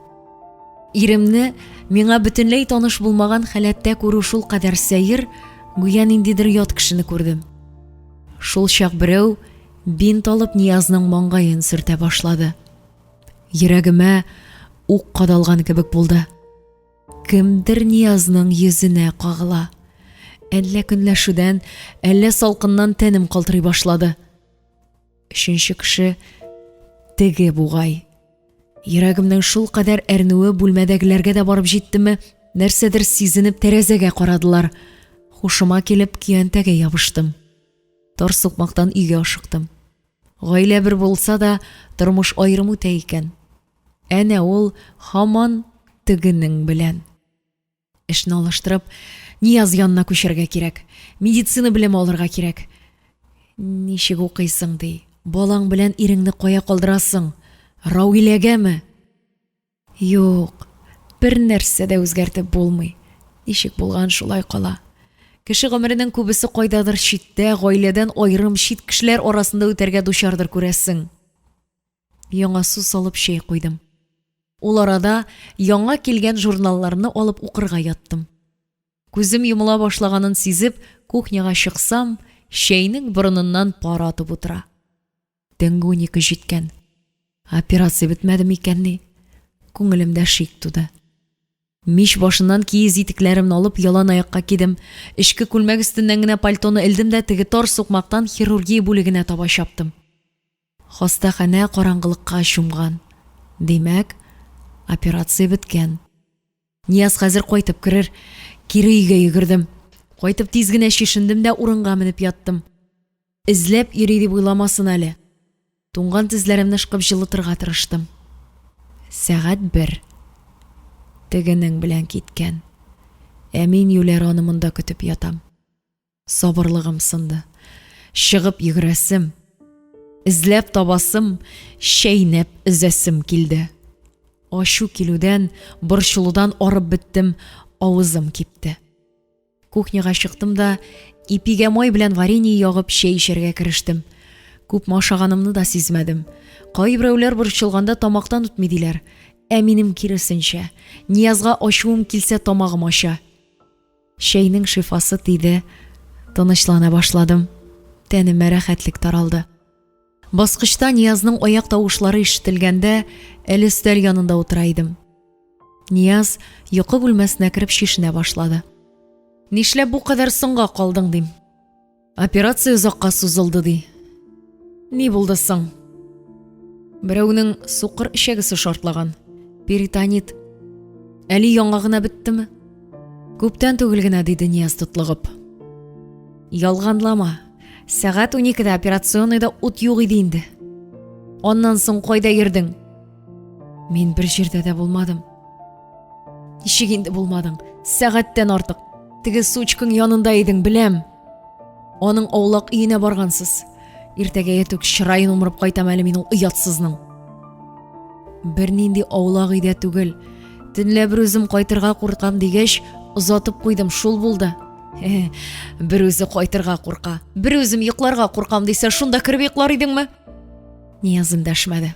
Иремне миңа бөтенләй таныш булмаган халәттә күрү шул кадәр сәер, гүя ниндидер ят кешене күрдем. Шул чак берәү бинт алып Ниязның маңгаен сөртә башлады. Йөрәгемә ук кадалган кебек булды. Кемдер Ниязның йөзенә кагыла. Әллә көнләшүдән, әллә салкыннан тәнем калтырый башлады. 3нче кеше теге бугай. Йөрәгемнең шул кадәр әрнүе бүлмәдәгеләргә дә барып җиттеме, нәрсәдер сизенеп тәрәзәгә карадылар. Хушыма килеп көянтәгә ябыштым. Тар сукмактан өйгә ашыктым. Гаилә бер булса да, тормыш аерым үтә икән. Әнә ул һаман тегенең белән. Эшне алыштырып, Нияз янына күчәргә кирәк. Медицина белем алырга кирәк. Ничек укыйсың ди? Балаң белән иреңне кая калдырасың? Рауиләгәме? Юк, бер нәрсә дә үзгәртеп булмый. Ничек булган шулай кала. Кеше гомеренең күбесе кайдадыр читтә, гаиләдән аерым чит кешеләр арасында үтәргә дучардыр күрәсең. Яңа су салып чәй куйдым. Ул арада яңа килгән журналларны алып укырга яттым. Күзем йомыла башлаганын сизеп, кухняга чыксам, чәйнең борыныннан пар атып утыра. Төнге 12 җиткән. Операция бетмәде микәнни? Күңелемдә шик туды. Мич башыннан киез итекләремне алып ялан аякка кидем. Эчке күлмәк өстеннән генә пальтоны элдем дә теге тар сукмактан хирургия бүлегенә таба чаптым. Хастаханә караңгылыкка чумган. Димәк, операция беткән. Нияз хәзер кайтып керер. Кире өйгә йөгердем. Кайтып тиз генә чишендем дә урынга менеп яттым. Эзләп йөри дип уйламасын әле. Туңган тезләремне шкып җылытырга тырыштым. Сәгать 1. Тегенең белән киткән. Ә мин юләр анымында көтеп ятам. Сабырлыгым сынды. Чыгып йөгерәсем, эзләп табасым, чәйнәп өзәсем килде. Ашу килүдән, борчылудан арып беттем, авызым кипте. Кухняга чыктым да, ипигә май белән варенье ягып чәй эчәргә керештем. Күп ашаганымны да сизмәдем. Кайберәүләр борчылганда тамактан үтми диләр. Ә минем киресенчә, Ниязга ачуым килсә тамагым ача. Чәйнең шифасы тиде, тынычлана башладым. Тәнемә рәхәтлек таралды. Баскычта Ниязның аяк тавышлары ишетелгәндә, әле өстәл янында утыра идем. Нияз йокы бүлмәсенә кереп чишенә башлады. Нишләп бу кадәр соңга калдың дим. Операция озакка сузылды ди. Ни булды соң? Берәүнең сукыр эчәгесе шартлаган. Перитонит. Әле яңа гына беттеме? Күптән түгел генә диде Нияз тотлыгып. Ялганлама. Сәгать 12-дә операционныйда ут юк иде инде. Аннан соң кайда йөрдең? Мин бер җирдә дә булмадым. Ничек инде булмадың? Сәгатьтән артык. Теге сучкың янында идең, беләм. Аның аулак өенә баргансыз. Иртәгә ятүк чырайын умырып кайтам әле мин ул оятсызның. Бер нинди аулак өйдә түгел. Төнлә бер үзем кайтырга куркам дигәч, озатып куйдым, шул булды. Бер үзе кайтырга курка. Бер үзем йокларга куркам дисә, шунда киреп йоклар идеңме? Нияз эндәшмәде.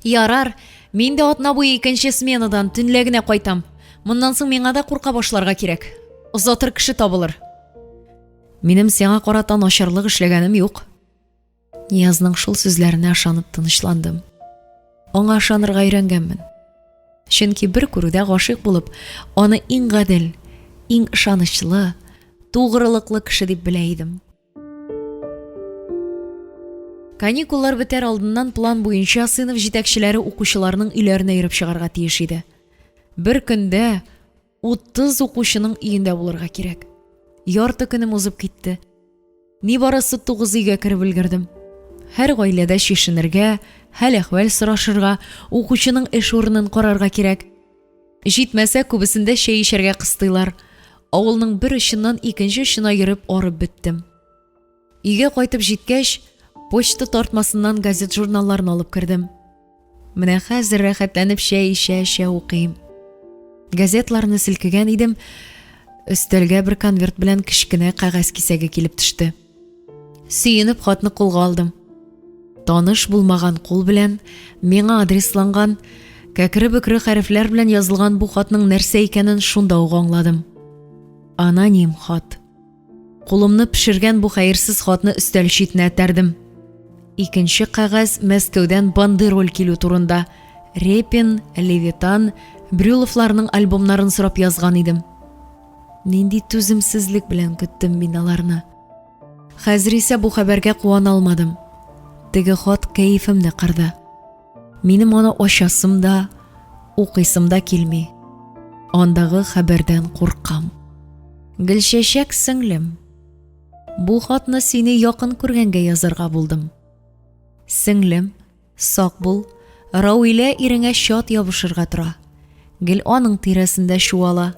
Ярар, мин дә атна буе 2нче сменадан төнлә генә кайтам. Моннан соң миңа да курка башларга кирәк. Озатыр кеше табылыр. Минем сиңа карата начарлык эшләгәнем юк. Ниязның шул сүзләренә ышанып тынычландым. Аңа ышанырга өйрәнгәнмен. Чөнки бер күрүдә гашыйк булып, аны иң гадел, иң ышанычлы, тугрылыклы кеше дип белә идем. Каникуллар бетәр алдыннан план буенча сыйныф җитәкчеләре укучыларның өйләренә йөреп чыгарга тиеш иде. Бер көндә 30 укучының өендә булырга кирәк. Ярты көнем узып китте. Нибарысы 9 өйгә кереп өлгердем. Һәр гаиләдә чишенергә, хәл-әхвәл сорашырга, укучының эш урынын карарга кирәк. Җитмәсә, күбесендә чәй эчәргә кыстыйлар. авылның бер очыннан икенче очына йөреп арып беттем. Өйгә кайтып җиткәч, почта тартмасыннан газет-журналларны алып кердем. Менә хәзер рәхәтләнеп чәй эчә укыйм. Газетларны селкегән идем, өстәлгә бер конверт белән кечкенә кәгазь кисәге килеп төште. Сөенеп хатны кулга алдым. Таныш булмаган кул белән миңа адресланган кәкре-бөкре хәрефләр белән язылган бу хатның нәрсә икәнен шунда ук аңладым. Аноним хат. Кулымны пешергән бу хәерсез хатны өстәл читенә тәрдем. Икенче кәгазь Мәскәүдән бандероль килү турында. Репин, Левитан, Брюловларның альбомнарын сорап язган идем. Нинди түземсезлек белән көттем мин аларны. Хәзер исә бу хәбәргә куана алмадым. Теге хат кәефемне кырды. Минем аны ачасым да, укыйсым да килми. Андагы хәбәрдән куркам. Гөлчәчәк сеңлем, бу хатны сине якын күргәнгә язарга булдым. Сеңлем, сак бул, Рауилә иреңә чат ябышырга тора. Гел аның тирәсендә шуала.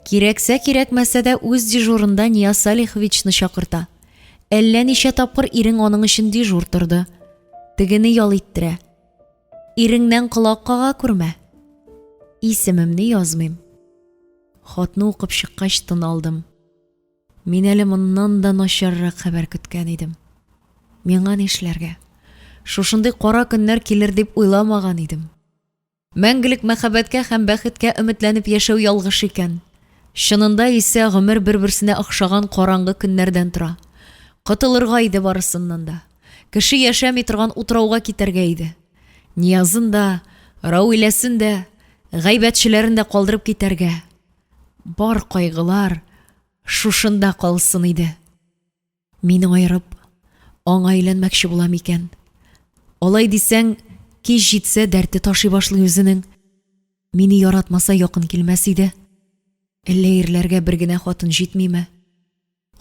Кирәксә кирәкмәсә дә үз дежурында Нияз Салиховичны чакырта. Әллә ничә тапкыр ирең аның өчен дежур торды. Тегене ял иттерә. Иреңнән колак кага күрмә. Исемемне язмыйм. Хатны укып чыккач тын алдым. Мин әле моннан да начаррак хәбәр көткән идем. Миңа нишләргә? Шушындый кара көннәр килер дип уйламаган идем. Мәңгелек мәхәббәткә һәм бәхеткә өметләнеп яшәү ялгыш икән. Чынында исә гомер бер-берсенә охшаган караңгы көннәрдән тора. Котылырга иде барысыннан да. Кеше яшәми торган утрауга китәргә иде. Ниязын да, Рауиләсен дә, гайбәтчеләрен дә калдырып китәргә. Бар кайгылар шушында калсын иде. Мине айырып, аңа әйләнмәкче булам икән. Алай дисәң, кич җитсә дәрте ташый башлый үзенең. Мине яратмаса якын килмәс иде. Әллә ирләргә бер генә хатын җитмиме?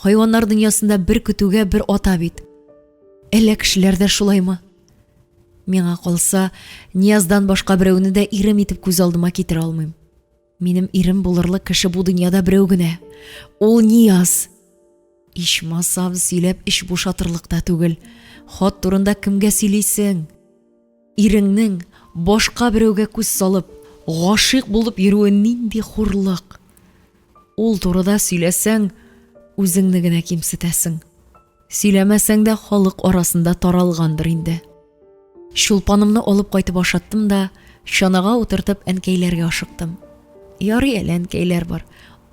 Хайваннар дөньясында бер көтүгә бер ата бит. Әллә кешеләрдә шулаймы? Миңа калса, Нияздан башка берәүне дә ирем итеп күз алдыма китерә алмыйм. Минем ирем булырлык кеше бу дөньяда берәү генә. Ул Нияз. Ичмасам сөйләп ич бушатырлыкта түгел. Хат турында кемгә сөйлисең? Иреңнең башка берәүгә күз салып, гашыйк булып йөрүе нинди хурлык. Ул турыда сөйләсәң, үзеңне генә кимсетәсең. Сөйләмәсәң дә халык арасында таралгандыр инде. Шулпанымны алып кайтып ашаттым да, чанага утыртып әнкәйләргә ашыктым. Ярый әле әнкәйләр бар.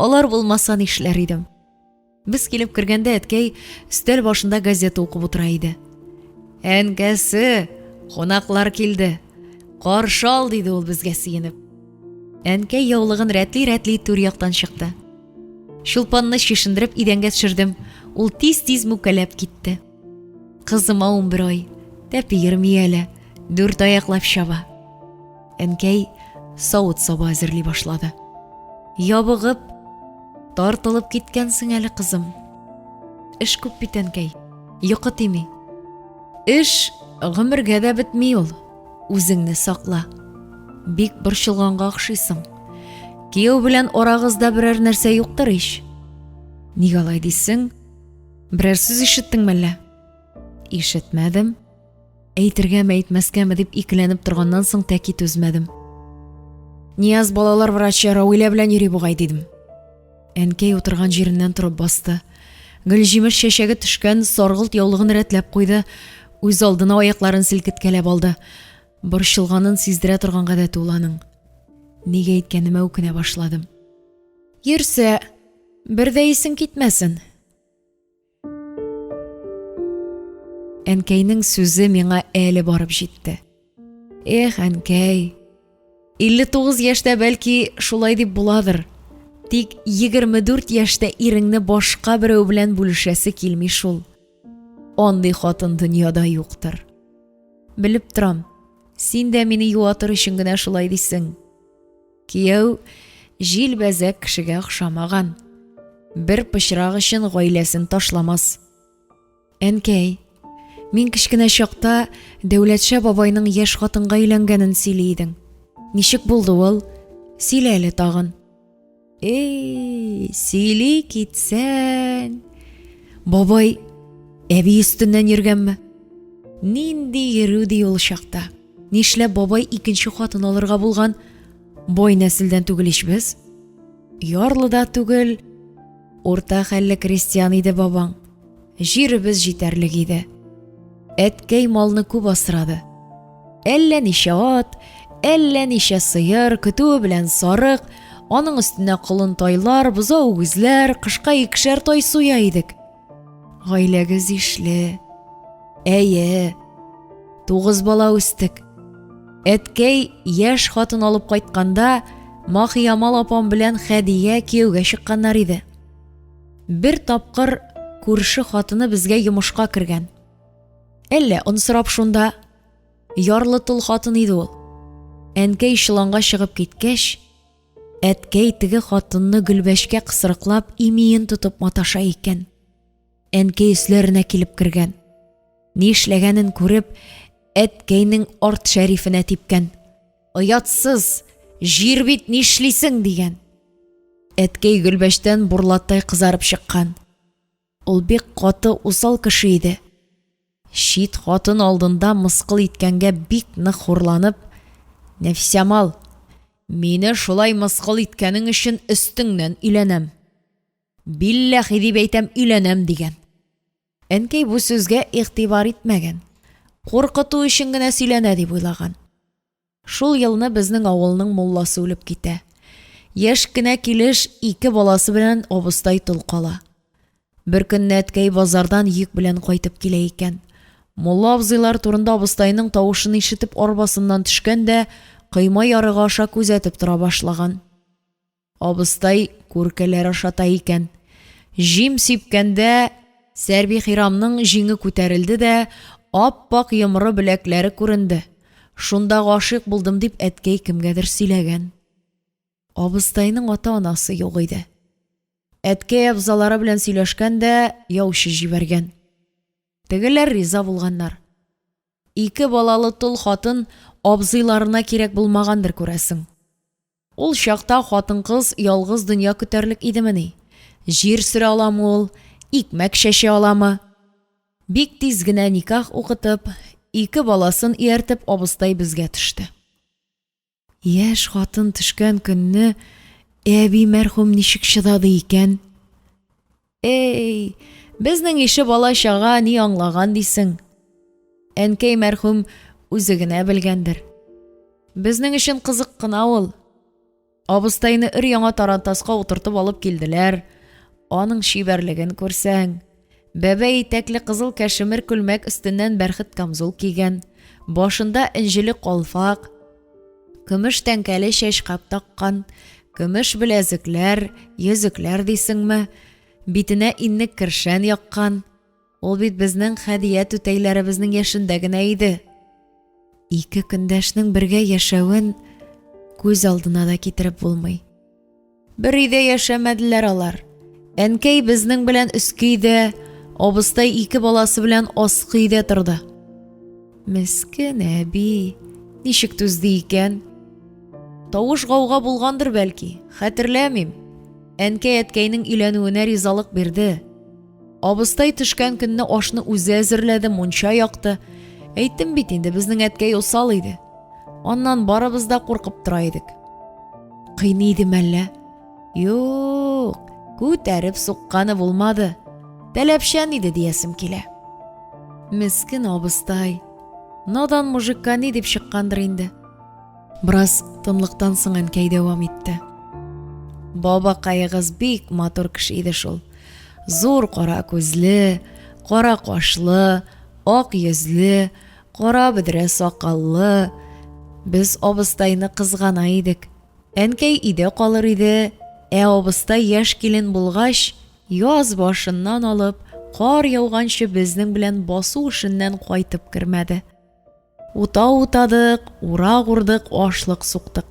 Алар булмаса нишләр идем? Без килеп кергәндә әткәй өстәл башында газета укып утыра иде. Әнкәсе, кунаклар килде. Каршы ал, диде ул безгә сөенеп. Әнкәй яулыгын рәтли түр яктан чыкты. Шулпанны шишендереп идәнгә төшердем. Ул тиз-тиз мүкәләп китте. Кызыма 11 ай. Тәпи йөрми әле. 4 аяклап чаба. Әнкәй савыт саба әзерли башлады. Ябыгып, тартылып киткәнсең әле, кызым. Эш күп бит, әнкәй. Йокы тими. Эш гомергә дә бетми ул. Үзеңне сакла. Бик борчылганга охшыйсың. Кияү белән арагызда берәр нәрсә юктыр ич. Нигә алай дисең? Берәр сүз ишеттеңме әллә? Ишетмәдем. Әйтергәме, әйтмәскәме дип икеләнеп торганнан соң тәки түзмәдем. Нияз балалар врачы Рауилә белән йөри бугай, дидем. Әнкәй утырган җиреннән торып басты. Гөлҗимеш чәчәге төшкән саргылт яулыгын рәтләп куйды. Үз алдына аякларын селкеткәләп алды. Борчылганын сиздерә торган гадәте ул аның. Нигә әйткәнемә үкенә башладым. Йөрсә, бер дә исең китмәсен. Әнкәйнең сүзе миңа әле барып җитте. Эх, әнкәй, 59 яшьтә бәлки шулай дип буладыр. Тик 24 яшьтә иреңне башка берәү белән бүлешәсе килми шул. Андый хатын дөньяда юктыр. Белеп торам, син дә мине юатыр өчен генә шулай дисең. Кияү җилбәзәк кешегә охшамаган. Бер пычрак өчен гаиләсен ташламас. Әнкәй, мин кечкенә чакта Дәүләтшә бабайның яшь хатынга өйләнгәнен сөйли идең. Ничек булды ул? Сөйлә әле тагын. Сөйлей кетсән. Бабай әби өстеннән йөргәнме? Нинди йөрү ул чакта? Нишләп бабай икенче хатын алырга булган? Бай нәселдән түгел ичбез. Ярлы да түгел. Урта хәлле крестьян иде бабаң. Җиребез җитәрлек иде. Әткәй малны күп асрады. Әллә ничә ат, әллә ничә сыер, көтүе белән сарык, аның өстенә колынтайлар, бозау үгезләр, кышка 2 тай суя идек. Гаиләгез ишле. Әйе, 9 бала үстек. Әткәй яшь хатын алып кайтканда, Махиямал апам белән Хәдия кияүгә чыкканнар иде. Бер тапкыр күрше хатыны безгә йомышка кергән. Әллә онсырап шунда. Ярлы тол хатын иде ул. Әнкәй шыланга чыгып киткәч, әткәй теге хатынны Гөлбәшкә кысрыклап имиен тотып маташа икән. Әнкәй өсләренә килеп кергән. Ни эшләгәнен күреп, әткәйнең арт шәрифенә типкән. Оятсыз, җир бит нишлисең дигән. Әткәй Гөлбәштән бурлаттай кызарып чыккан. Ул бик каты усал кеше иде. Шит хатын алдында мыскыл иткәнгә бик нык хурланып, Нәфисәмал, мине шулай мыскыл иткәнең өчен өстеңнән өйләнәм. Билләһи дип әйтәм, өйләнәм дигән. Әнкәй бу сүзгә игътибар итмәгән. Куркыту өчен генә сөйләнә дип уйлаган. Шул елны безнең авылның мулласы үлеп китә. Яшь кенә килеш 2 баласы белән абыстай тол кала. Бер көнне әткәй базардан йөк белән кайтып килә икән. Мулла абзыйлар турында абыстайның тавышын ишетеп арбасыннан төшкәндә, кыйма ярыгы аша күзәтеп тора башлаган. Абыстай күркәләр ашата икән. Җим сипкәндә Сәрбихирамның җиңе күтәрелде дә, ап-пак йомры беләкләре күренде. Шунда гашыйк булдым дип әткәй кемгәдер сөйләгән. Абыстайның ата-анасы юк иде. Әткәй абзалары белән сөйләшкәндә, яучы җибәргән. Тегеләр риза булганнар. 2 балалы тол хатын абзыйларына кирәк булмагандыр күрәсең. Ул чакта хатын-кыз ялгыз дөнья көтәрлек идемени? Җир сөрә аламы ул, икмәк чәчә аламы? Бик тиз генә никах укытып, 2 баласын ияртеп абыстай безгә төште. Яшь хатын төшкән көнне әби мәрхүм ничек чыдады икән? Безнең ише бала чага ни аңлаган дисең? Әнкәй мәрхүм үзе генә белгәндер. Безнең өчен кызык кына ул. Абыстайны өр-яңа тарантаска утыртып алып килделәр. Аның шибәрлеген күрсәң. Бәбәй итәкле кызыл кәшемер күлмәк өстеннән бәрхет камзул кигән. Башында инҗеле калфак. Көмеш тәңкәле чәчкап таккан. Көмеш беләзекләр, йөзекләр дисеңме? Битенә иннек кершән яккан. Ул бит безнең Хәдия түтәйләребезнең яшендә генә иде. 2 көндәшнең бергә яшәвен күз алдына да китереп булмый. Бер өйдә яшәмәделәр алар. Әнкәй безнең белән өске өйдә, абыстай 2 баласы белән аскы өйдә торды. Мескен әби, ничек түзде икән? Тавыш гауга булгандыр бәлки, хәтерләмим. Әнкәй әткәйнең өйләнүенә ризалык бирде. Абыстай төшкән көнне ашны үзе әзерләде, мунча якты. Әйттем бит инде, безнең әткәй усал иде. Аннан барыбыз да куркып тора идек. Кыйный иде мәллә? Юк, күтәреп сукканы булмады. Тәләпчән иде диясем килә. Мескен абыстай, надан мужикка ни дип чыккандыр инде. Браз тынлыктан соң әнкәй дәвам итте. Бабакайыгыз бик матур кеше иде шул. Зур кара күзле, кара кашлы, ак йөзле, кара бөдрә сакаллы. Без абыстайны кызгана идек. Әнкәй өйдә калыр иде, абыстай яшь килен булгач, яз башыннан алып, кар яуганчы безнең белән басу эшеннән кайтып кермәде. Ута утадык, урак урдык, ашлык суктык.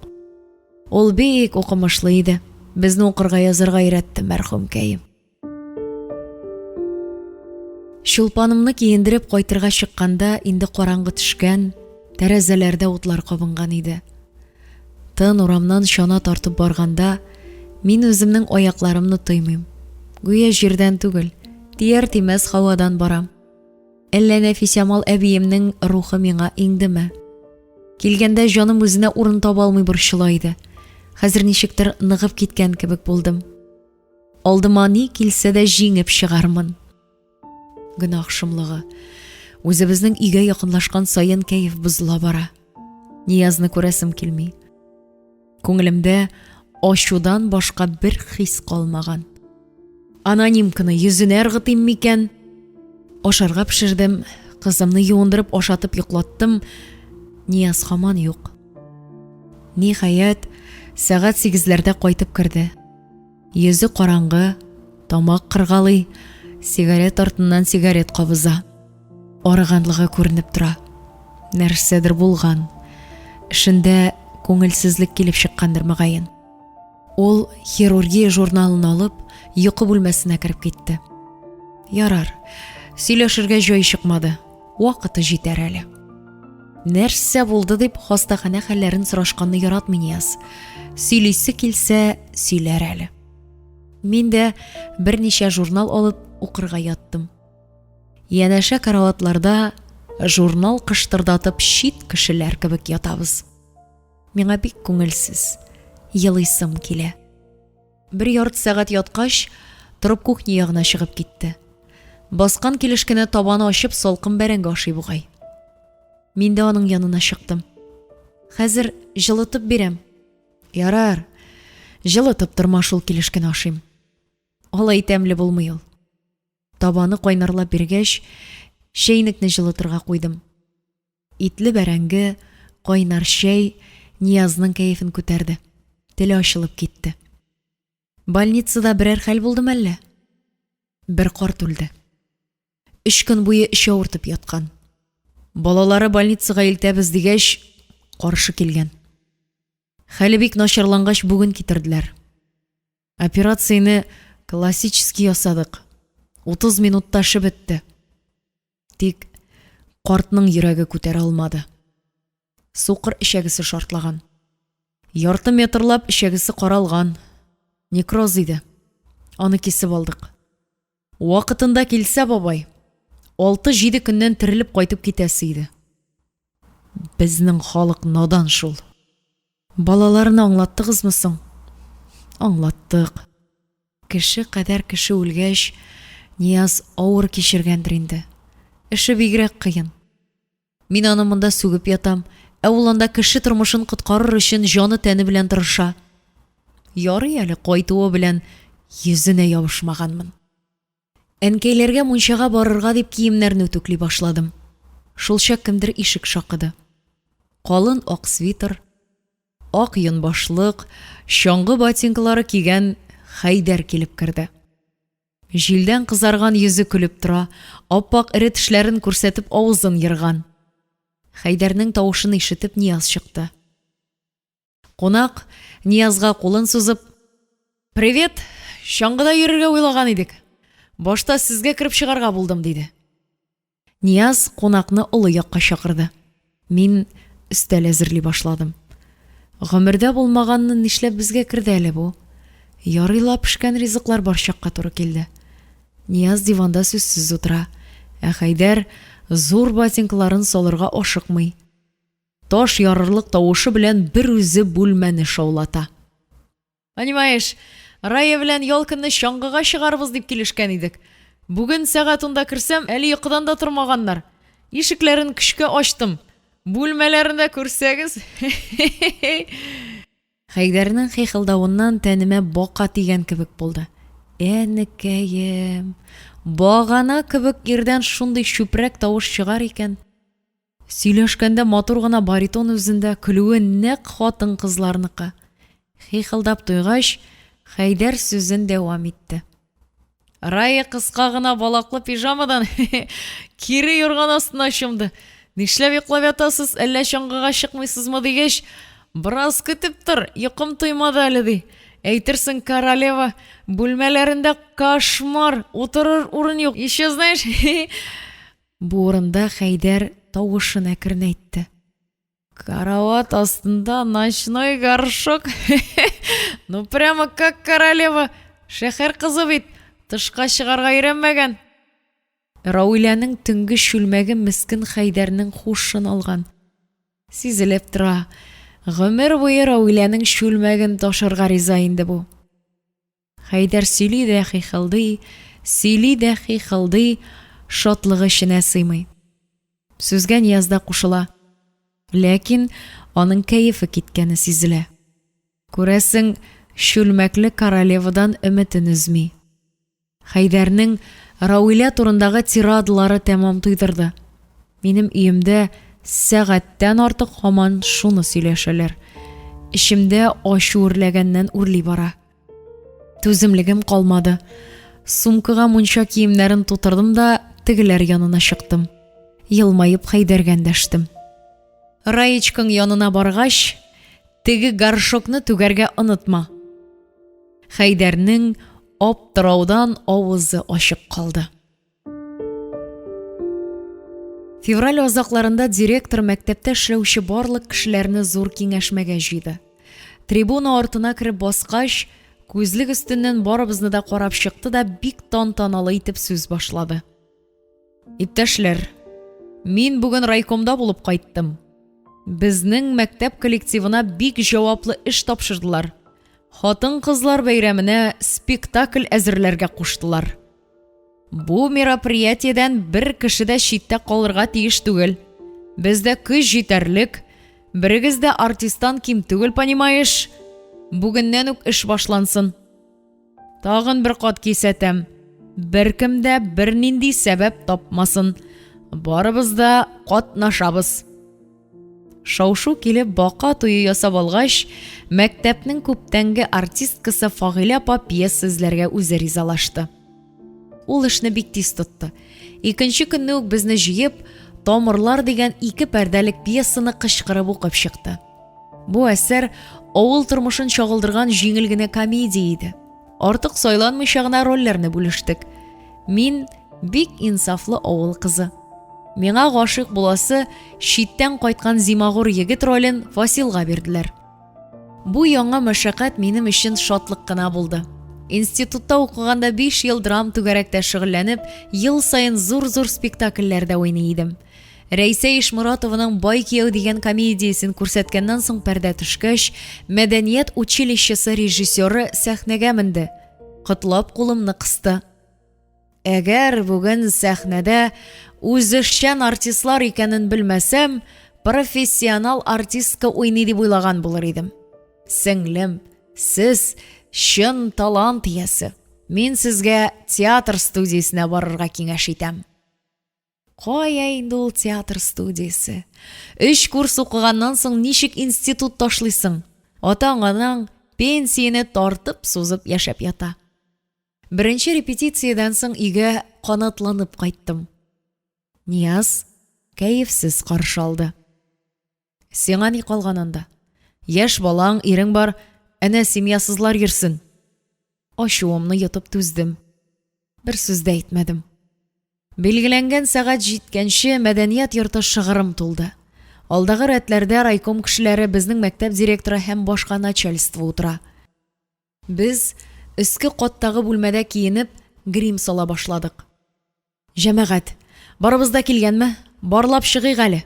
Ул бик укымышлы иде. Безне укырга язарга өйрәтте мәрхүмкәем. Шулпанымны киендереп кайтырга чыкканда инде караңгы төшкән, тәрәзәләрдә утлар кабынган иде. Тын урамнан чана тартып барганда, Мин үземнең аякларымны тоймыйм. Гүя җирдән түгел, тияр-тимәс һавадан барам. Әллә Нәфисәмал әбиемнең рухы миңа иңдеме? Килгәндә җаным үзенә урын таба алмый борчылайды. Хәзер ничектер ныгып киткән кебек булдым. Алдыма ни килсә дә җиңеп чыгармын. Гөнаһ шомлыгы. Үзебезнең өйгә якынлашкан саен кәеф бозыла бара. Ниязны күрәсем килми. Күңелемдә ачудан башка бер хис калмаган. Анонимканы йөзенә ыргытыйм микән? Ашарга пешердем, кызымны юындырып ашатып йоклаттым. Нияз һаман юк. Ниһаять, сәгать 8-ләрдә кайтып керде. Йөзе караңгы, тамак кыргалый, сигарет артыннан сигарет кабыза. Арыганлыгы күренеп тора. Нәрсәдер булган. Эшендә күңелсезлек килеп чыккандыр мөгаен. Ул хирургия журналын алып, йокы бүлмәсенә кереп китте. Ярар, сөйләшергә җай чыкмады. Вакыты җитәр әле. Нәрсә булды дип хастахана хәлләрен сорашканны яратмый Нияз. Сөйлисе килсә, сөйләр әле. Мин дә берничә журнал алып укырга яттым. Янәшә караватларда журнал кыштырдатып чит кешеләр кебек ятабыз. Миңа бик күңелсез, елыйсым килә. Бер ярты сәгать яткач, торып кухня ягына чыгып китте. Баскан килешкене табаны ачып салкын бәрәңге ашый бугай. Мин дә аның янына чыктым. Хәзер җылытып бирәм. Ярар, җылытып торма шул килешкене ашыйм. Алай тәмле булмый ул. Табаны кайнарлап биргәч, чәйнекне җылытырга куйдым. Итле бәрәңге, кайнар чәй Ниязның кәефен күтәрде. Теле ачылып китте. Больницада берәр хәл булдымы әллә? Бер карт үлде. 3 көн буе эче авыртып яткан. Балалары больницага илтәбез дигәч, каршы килгән. Хәле бик начарлангач бүген китерделәр. Операцияны классический ясадык. 30 минутта эше бетте. Тик картның йөрәге күтәрә алмады. Сукыр ишәгесе шартлаган. Ярты метрлап ишәгесе каралган. Некроз иде. Аны кисеп алдык. Вакытында килсә бабай, 6-7 көннән терелеп кайтып китәсе иде. Безнең халык надан шул. Балаларны аңлаттыгызмы соң? Аңлаттык. Кеше кадәр кеше үлгәч, Нияз авыр кичергәндер инде. Эше бигрәк кыен. Мин аны монда сүгеп ятам, ә ул анда кеше тормышын коткарыр өчен җаны тәне белән тырыша. Ярый әле кайтуы белән йөзенә ябышмаганмын. Әнкәйләргә мунчага барырга дип киемнәрне түкли башладым. Шул чак кемдер ишек шакыды. Калын ак свитер, ак йонбашлык, чаңгы ботинкалары кигән Хәйдәр килеп керде. Җилдән кызарган йөзе көлеп тора, аппак эре тешләрен күрсәтеп авызын йырган. Хәйдәрнең тавышын ишетеп Нияз чыкты. Кунак Ниязга кулын сузып: "Привет, чаңгыда йөрергә уйлаган идек. Башта сезгә кирип чыгарга булдым", диде. Нияз кунакны олы якка чакырды. Мин өстәл әзерли башладым. Гомердә булмаганны нишләп безгә кирде әле бу? Ярыйлап пешкән ризыклар бар чакка туры килде. Нияз диванда сүзсез утыра, ә Хәйдәр зур ботинкаларын салырга ашыкмый. Таш ярырлык тавышы белән бер үзе бүлмәне шаулата. "Понимаешь, Рая белән Ялкынны чаңгыга чыгарбыз дип килешкән идек. Бүген сәгать 10-да кирсәм, әле йокыдан да тормаганнар. Ишекләрен көчкә ачтым. Бүлмәләрендә күрсәгез." Хәйдәрнең хихылдавыннан тәнемә бака тигән кебек булды. Әнекәем, багана кебек ирдән шундый чүпрәк тавыш чыгар икән. Сөйләшкәндә матур гына баритон үзендә, көлүе нәкъ хатын кызларныкы. Хихылдап туйгач, Хәйдәр сүзен дәвам итте. "Рая кыска гына балаклы пижамадан кире юрган астына чумды. Нишләп йоклап ятасыз, әллә чаңгыга чыкмыйсызмы дигәч, бераз көтеп тор, йокым туймады әле", ди. "Әйтерсең, королева бүлмәләрендә кошмар, утырыр урын юк. Еще знаешь..." Бу урында Хәйдәр тавышын әкренәйтте. Карават астында ночной горшок. Ну прямо как королева. Шәһәр кызы бит. Тышка чыгарга өйрәнмәгән. Рауиләнең төнге шүлмәге мескен Хәйдәрнең хушын алган. Сизелеп тора. Гомер буе Рауиләнең шүлмәген ташырга риза инде бу. Хәйдәр сөйли дә хихылдый, шатлыгы эченә сыймый. Сүзгә Ниязда кушыла. Ләкин аның кәефе киткәне сизелә. Күрәсең, шүлмәкле королевадан өметен үзми. Хәйдәрнең Рауилә турындагы тирадылары тәмам туйдырды. Минем өемдә сәгатьтән артык һаман шуны сөйләшәләр. Ишемдә ачу үрләгәннән үрли бара. Түземлегем калмады. Сумкага мунча киемнәрен тутырдым да тегеләр янына чыктым. Йылмайып Хәйдәргә дәштем. Раечкаң янына баргач, теге горшокны түгәргә онытма. Хәйдәрнең аптыраудан авызы ачык калды. Февраль азакларында директор мәктәптә эшләүче барлык кешеләрне зур киңәшмәгә җыйды. Трибуна артына кереп баскач, күзлек өстеннән барыбызны да карап чыкты да бик тантаналы итеп сүз башлады. Иптәшләр, мин бүген райкомда булып кайттым. Безнең мәктәп коллективына бик җаваплы эш тапшырдылар. Хатын-кызлар бәйрәменә спектакль әзерләргә куштылар. Бу мероприятиедән бер кеше дә читтә калырга тиеш түгел. Бездә көч җитәрлек, берегез дә артисттан ким түгел, понимаешь? Бүгеннән үк эш башлансын. Тагын бер кат кисәтәм. Беркем дә бернинди сәбәп тапмасын. Барыбыз да катнашабыз. Шау-шу килеп бака туе ясап алгач, мәктәпнең күптәнге артисткасы Фагыйлә апа пьеса эзләргә үзе ризалашты. Ул эшне бик тиз тотты. Икенче көнне үк безне җыеп, Тамырлар дигән 2 пәрдәлек пьесаны кычкырып укып чыкты. Бу әсәр авыл тормышын чагылдырган җиңел генә комедия иде. Артык сайланмыйча гына рольләрне бүлештек. Мин бик инсафлы авыл кызы. Миңа гашык буласы читтән кайткан зимагур егет ролен Василга бирделәр. Бу яңа мәшәкать минем өчен шатлык кына булды. Институтта укыганда 5 ел драм түгәрәктә шөгыльләнеп, ел сайын зур-зур спектакльләрдә уйный идем. Рәйсә Ишмуратованың Бай кияү дигән комедиясен күрсәткәннән соң пәрдә төшкәч, мәдәният училищесы режиссеры сәхнәгә менде. Котлап кулымны кысты. Әгәр бүген сәхнәдә үзешчән артистлар икәнен белмәсәм, профессионал артистка уйный дип уйлаган булыр идем. Сеңлем, сез чын талант иясе. Мин сезгә театр студиясенә барырга киңәш итәм. Кая инде ул театр студиясе? 3 курс укыганнан соң ничек институт ташлыйсың? Ата-анаң пенсияне тартып сузып яшәп ята. Беренче репетициядән соң өйгә канатланып кайттым. Нияз кәефсез каршы алды. Сиңа ни калган анда? Яшь балаң, ирең бар, әнә семьясызлар йөрсен. Ачуымны йотып түздем. Бер сүз дә әйтмәдем. Билгеләнгән сәгать җиткәнче мәдәният йорты шыгырым тулды. Алдагы рәтләрдә райком кешеләре, безнең мәктәп директоры һәм башка начальство утыра. Без өске каттагы бүлмәдә киенеп, грим сала башладык. Җәмәгать, барыбыз да килгәнме? Барлап чыгыйк әле.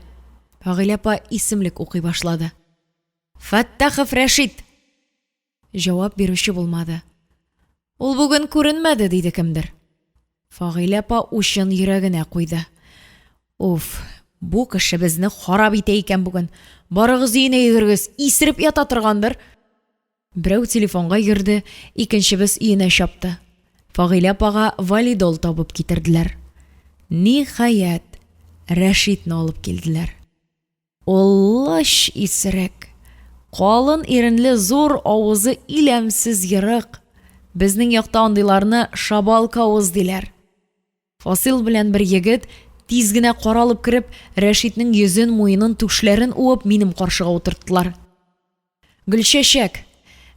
Фагыйлә апа исемлек укый башлады. Фәттахов Рәшит. Җавап бирүче булмады. Ул бүген күренмәде, диде кемдер. Фагыйлә апа учын йөрәгенә куйды. Уф, бу кеше безне харап итә икән бүген. Барыгыз өенә йөгергез, исереп ята торгандыр. Берәү телефонга йөрде, икенчебез өенә чапты. Фагыйлә апага валидол табып китерделәр. Ниһаять, Рәшитне алып килделәр. Оллаш исерек. Калын иренле зур авызы иләмсез йырык. Безнең якта андыйларны шабалка авыз диләр. Фасил белән бер егет тиз генә каралып кереп, Рәшитнең йөзен, муенын, түшләрен уып минем каршыга утырттылар. Гөлчәчәк,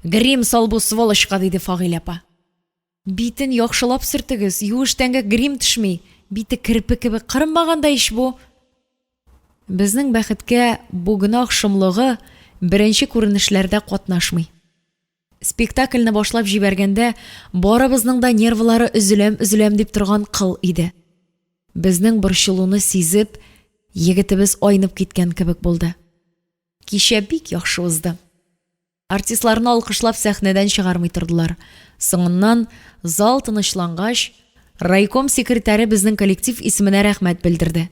грим сал бу сволочка, диде Фагыйлә апа. Битен яхшылап сөртегез, юештәнгә грим төшми. Бите кирпе кебек кырынмаганда иш бу. Безнең бәхеткә бу гөнаһ шомлыгы беренче күренешләрдә катнашмый. Спектакльне башлап җибәргәндә барыбызның да нервлары өзеләм дип торган кыл иде. Безнең борчылуны сизеп, егетебез айнып киткән кебек булды. Кичә бик яхшы узды. Артистларны алкышлап сәхнәдән чыгармый тордылар. Соңыннан зал тынычлангач, райком секретаре безнең коллектив исеменә рәхмәт белдерде.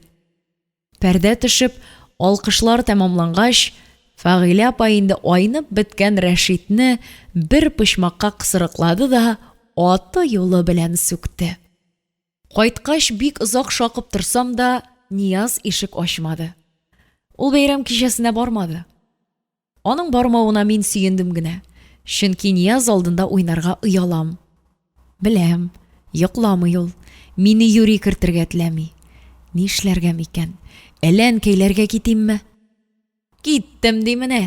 Пәрдә төшеп, алкышлар тәмамлангач, Фәгыйлә апа инде айнып беткән Рәшитне бер почмакка кысырыклады да аты юлы белән сүкте. Кайткач бик озак шакып торсам да, Нияз ишек ачмады. Ул бәйрәм кичәсенә бармады. Аның бармавына мин сөендем генә, чөнки Нияз алдында уйнарга оялам. Беләм, йокламый ул, мине юри кертергә теләми. Нишләргә микән? Әллә әнкәйләргә китимме? Киттем ди менә.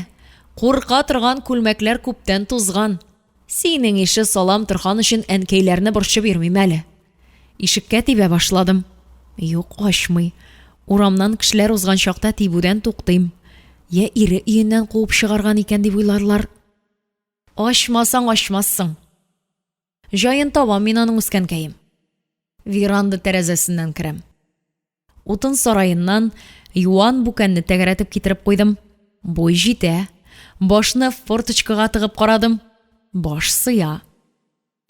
Курка торган күлмәкләр күптән тузган. Синең ише салам торган өчен әнкәйләрне борчып йөрмим әле. Ишеккә тибә башладым. Юк, ачмый. Урамнан кешеләр узган чакта тибүдән туктыйм. Я ире өеннән куып чыгарган икән дип уйларлар. Ачмасаң ачмассың. Җаен табам мин аның үскәнкәем. Веранда тәрәзәсеннән керәм. Утын сарайыннан юан бүкәнне тәгәрәтеп китереп куйдым. Бой җитә. Башны форточкага тыгып карадым. Баш сыя.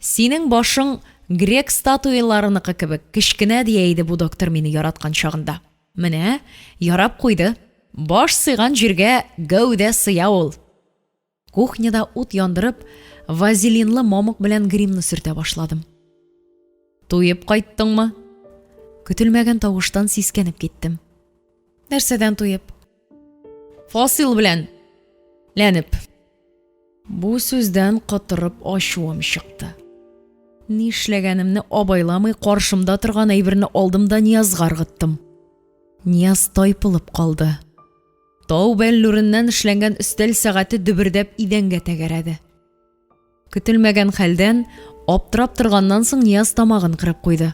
Синең башың грек статуяларыныкы кебек кечкенә дия иде бу доктор мине яраткан чагында. Менә, ярап куйды. Баш сыйган җиргә гәүдә сыя ул. Кухняда ут яндырып, вазелинлы мамык белән гримны сөртә башладым. Туеп кайттыңмы? Көтелмәгән тавыштан сискәнеп киттем. Нәрсәдән туеп? Фасил белән. Ләнеп. Бу сүздән катырып ачуым чыкты. Нишләгәнемне абайламый каршымда торган әйберне алдым да Ниязга ыргыттым. Нияз тайпылып калды. Тау бәллүреннән эшләнгән өстәл сәгате дөбердәп идәнгә тәгәрәде. Көтелмәгән хәлдән аптырап торганнан соң Нияз тамагын кырып куйды.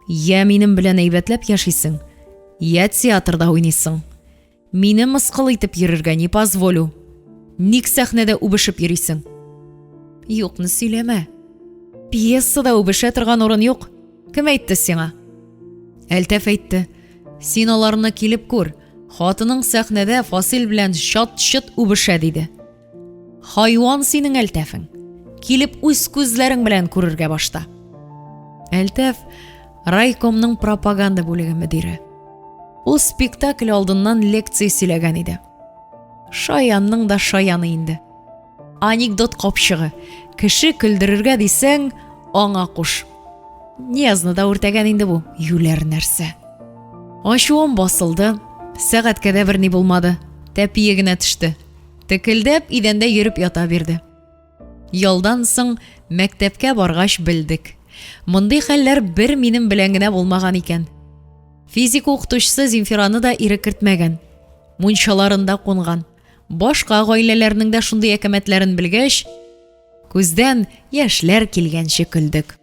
Я минем белән әйбәтләп яшисең, я театрда уйныйсың. Мине мыскыл итеп йөрергә не позволю. Ник сәхнәдә үбешеп йөрисең? Юкны сөйләмә. Пьесада үбешә торган урын юк. Кем әйтте сиңа? Әлтәф әйтте. Син аларны килеп күр. Хатының сәхнәдә Фасил белән шат-шат үбешә диде. Хайван синең Әлтәфең. Килеп үз күзләрең белән күрергә башта. Әлтәф райкомның пропаганда бүлеге мөдире. Ул спектакль алдыннан лекция сөйләгән иде. Шаянның да шаяны инде. Анекдот капчыгы. Кеше көлдерергә дисәң, аңа куш. Ниязны да үртәгән инде бу. Юләр нәрсә. Ачуым басылды. Сәгатькә дә берни булмады. Тәпие генә төште. Текелдәп идәндә йөреп ята бирде. Ялдан соң мәктәпкә баргач белдек. Мондый хәлләр бер минем белән генә булмаган икән. Физика укытучысы Зинфираны да ире кертмәгән. Мунчаларында кунган. Башка гаиләләрнең дә шундый әкәмәтләрен белгәч, күздән яшьләр килгәнче көлдек.